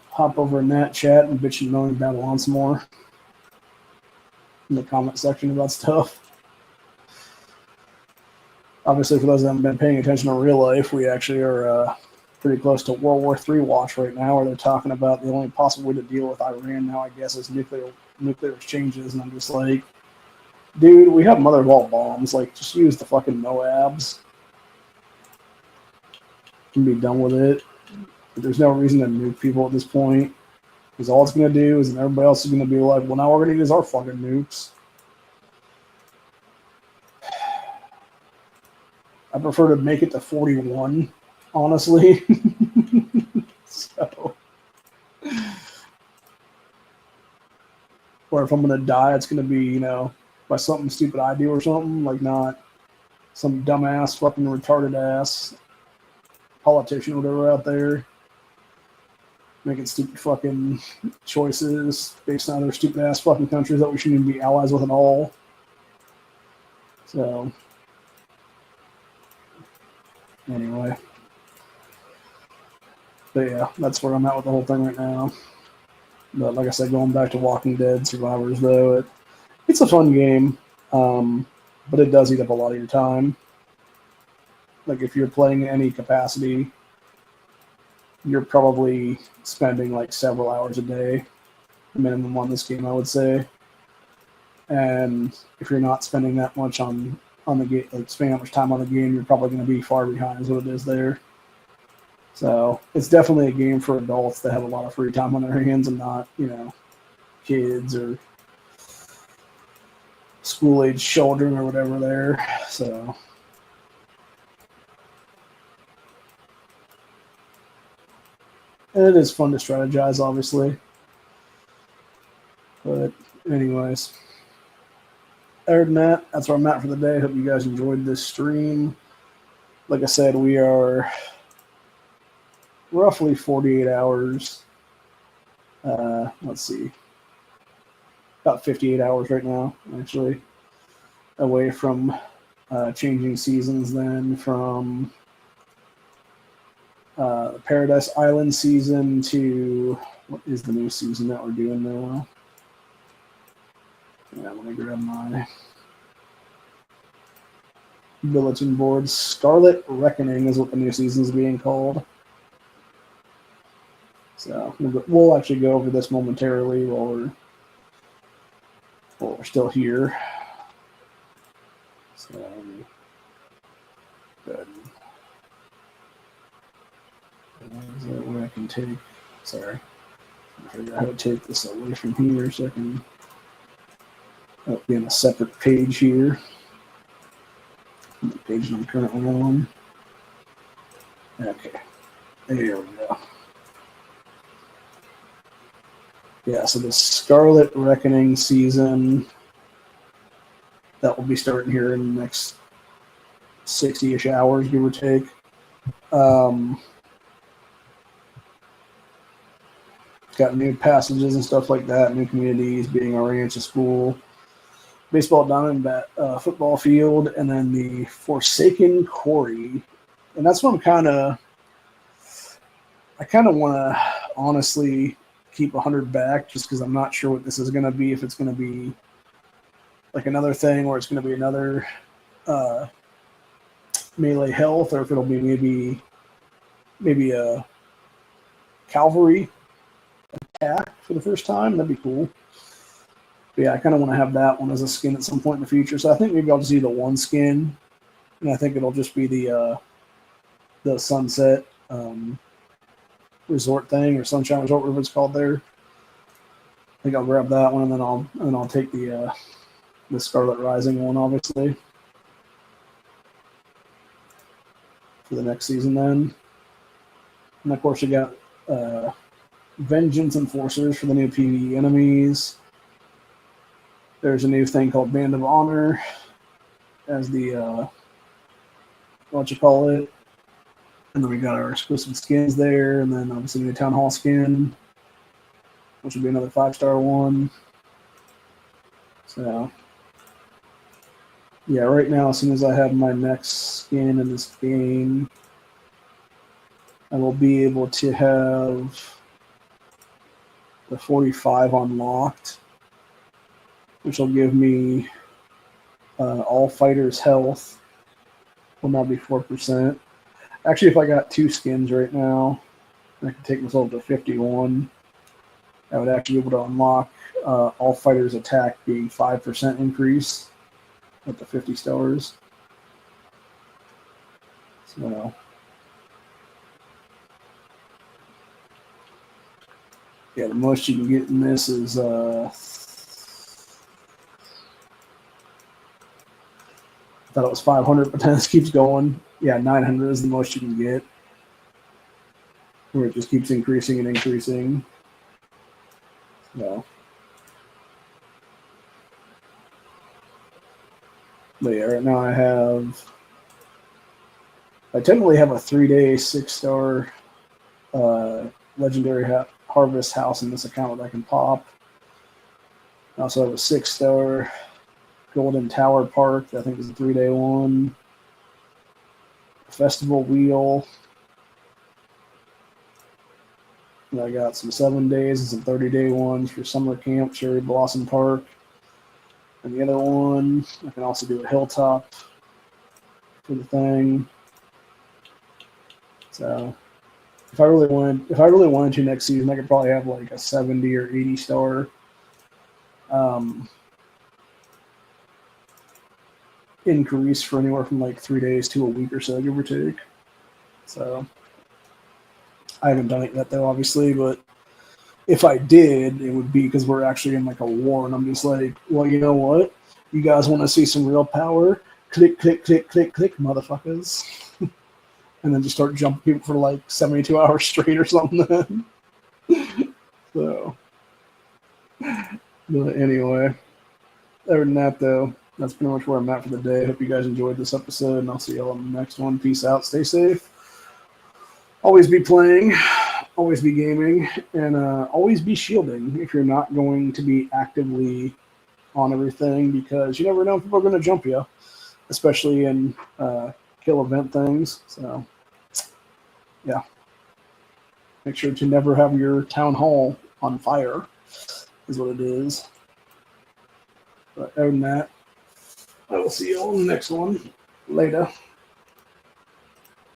hop over in that chat and bitch and moan battle on some more in the comment section about stuff. Obviously, for those that haven't been paying attention in real life, we actually are pretty close to World War III watch right now, where they're talking about the only possible way to deal with Iran now, I guess, is nuclear exchanges. And I'm just like, dude, we have mother of all bombs. Like, just use the fucking Moabs. Can be done with it. But there's no reason to nuke people at this point. Because all it's going to do is everybody else is going to be like, well, now we're going to use our fucking nukes. I prefer to make it to 41, honestly. So, or if I'm going to die, it's going to be, by something stupid I do or something, like not some dumbass, fucking retarded ass politician or whatever out there making stupid fucking choices based on other stupid ass fucking countries that we shouldn't even be allies with at all. So, anyway. But yeah, that's where I'm at with the whole thing right now. But like I said, going back to Walking Dead Survivors, though, it's a fun game, but it does eat up a lot of your time. Like if you're playing in any capacity, you're probably spending like several hours a day, minimum on this game, I would say. And if you're not spending that much on the game, like spending that much time on the game, you're probably going to be far behind is what it is there. So it's definitely a game for adults that have a lot of free time on their hands and not, kids or school-age children or whatever there. So, and it is fun to strategize, obviously. But anyways, other than that, that's where I'm at for the day. Hope you guys enjoyed this stream. Like I said, we are roughly 48 hours. Let's see. About 58 hours right now, actually, away from changing seasons then from Paradise Island season to what is the new season that we're doing now? Yeah, let me grab my bulletin boards. Scarlet Reckoning is what the new season is being called. So we'll actually go over this momentarily while we're still here. So good. Is that where I can take? Sorry, I figure out how to take this away from here so I can be on a separate page here. The page I'm currently on. Okay, there we go. Yeah, so the Scarlet Reckoning season, that will be starting here in the next 60-ish hours, give or take. Got new passages and stuff like that, new communities, being oriented school, baseball diamond football field, and then the Forsaken Quarry. And that's what I kind of want to honestly keep 100 back, just because I'm not sure what this is going to be, if it's going to be like another thing or it's going to be another melee health, or if it'll be maybe a cavalry attack for the first time. That'd be cool. But yeah, I kind of want to have that one as a skin at some point in the future. So I think maybe I'll just do the one skin, and I think it'll just be the Sunset Resort thing, or Sunshine Resort, whatever it's called there. I think I'll grab that one, and then I'll take the Scarlet Rising one, obviously, for the next season then. And of course you got Vengeance Enforcers for the new PvE enemies. There's a new thing called Band of Honor as the what you call it. And then we got our exclusive skins there, and then obviously the Town Hall skin, which will be another 5-star one. So yeah, right now, as soon as I have my next skin in this game, I will be able to have the 45 unlocked, which will give me all fighters' health will now be 4%. Actually, if I got 2 skins right now, I could take myself to 51. I would actually be able to unlock all fighters' attack being 5% increase up to 50 stars. So yeah, the most you can get in this is I thought it was 500, but then this keeps going. Yeah, 900 is the most you can get, where it just keeps increasing and increasing. So, but yeah, right now I technically have a 3-day 6-star legendary harvest house in this account that I can pop. I also have a 6-star Golden Tower Park that I think is a 3-day one. Festival Wheel. And I got some 7 days and some 30-day ones for Summer Camp, Cherry Blossom Park. And the other one, I can also do a Hilltop for the thing. So if I really wanted to next season, I could probably have like a 70 or 80-star increase for anywhere from like 3 days to a week or so, give or take. So I haven't done it yet though, obviously, but if I did, it would be because we're actually in like a war, and I'm just like, well, you know what? You guys want to see some real power? Click, click, click, click, click, motherfuckers. And then just start jumping people for like 72 hours straight or something. So, but anyway, other than that though, that's pretty much where I'm at for the day. I hope you guys enjoyed this episode, and I'll see you all on the next one. Peace out. Stay safe. Always be playing. Always be gaming. And always be shielding if you're not going to be actively on everything, because you never know if people are going to jump you, especially in kill event things. So, yeah. Make sure to never have your town hall on fire, is what it is. But other than that, I will see you all in the next one. Later.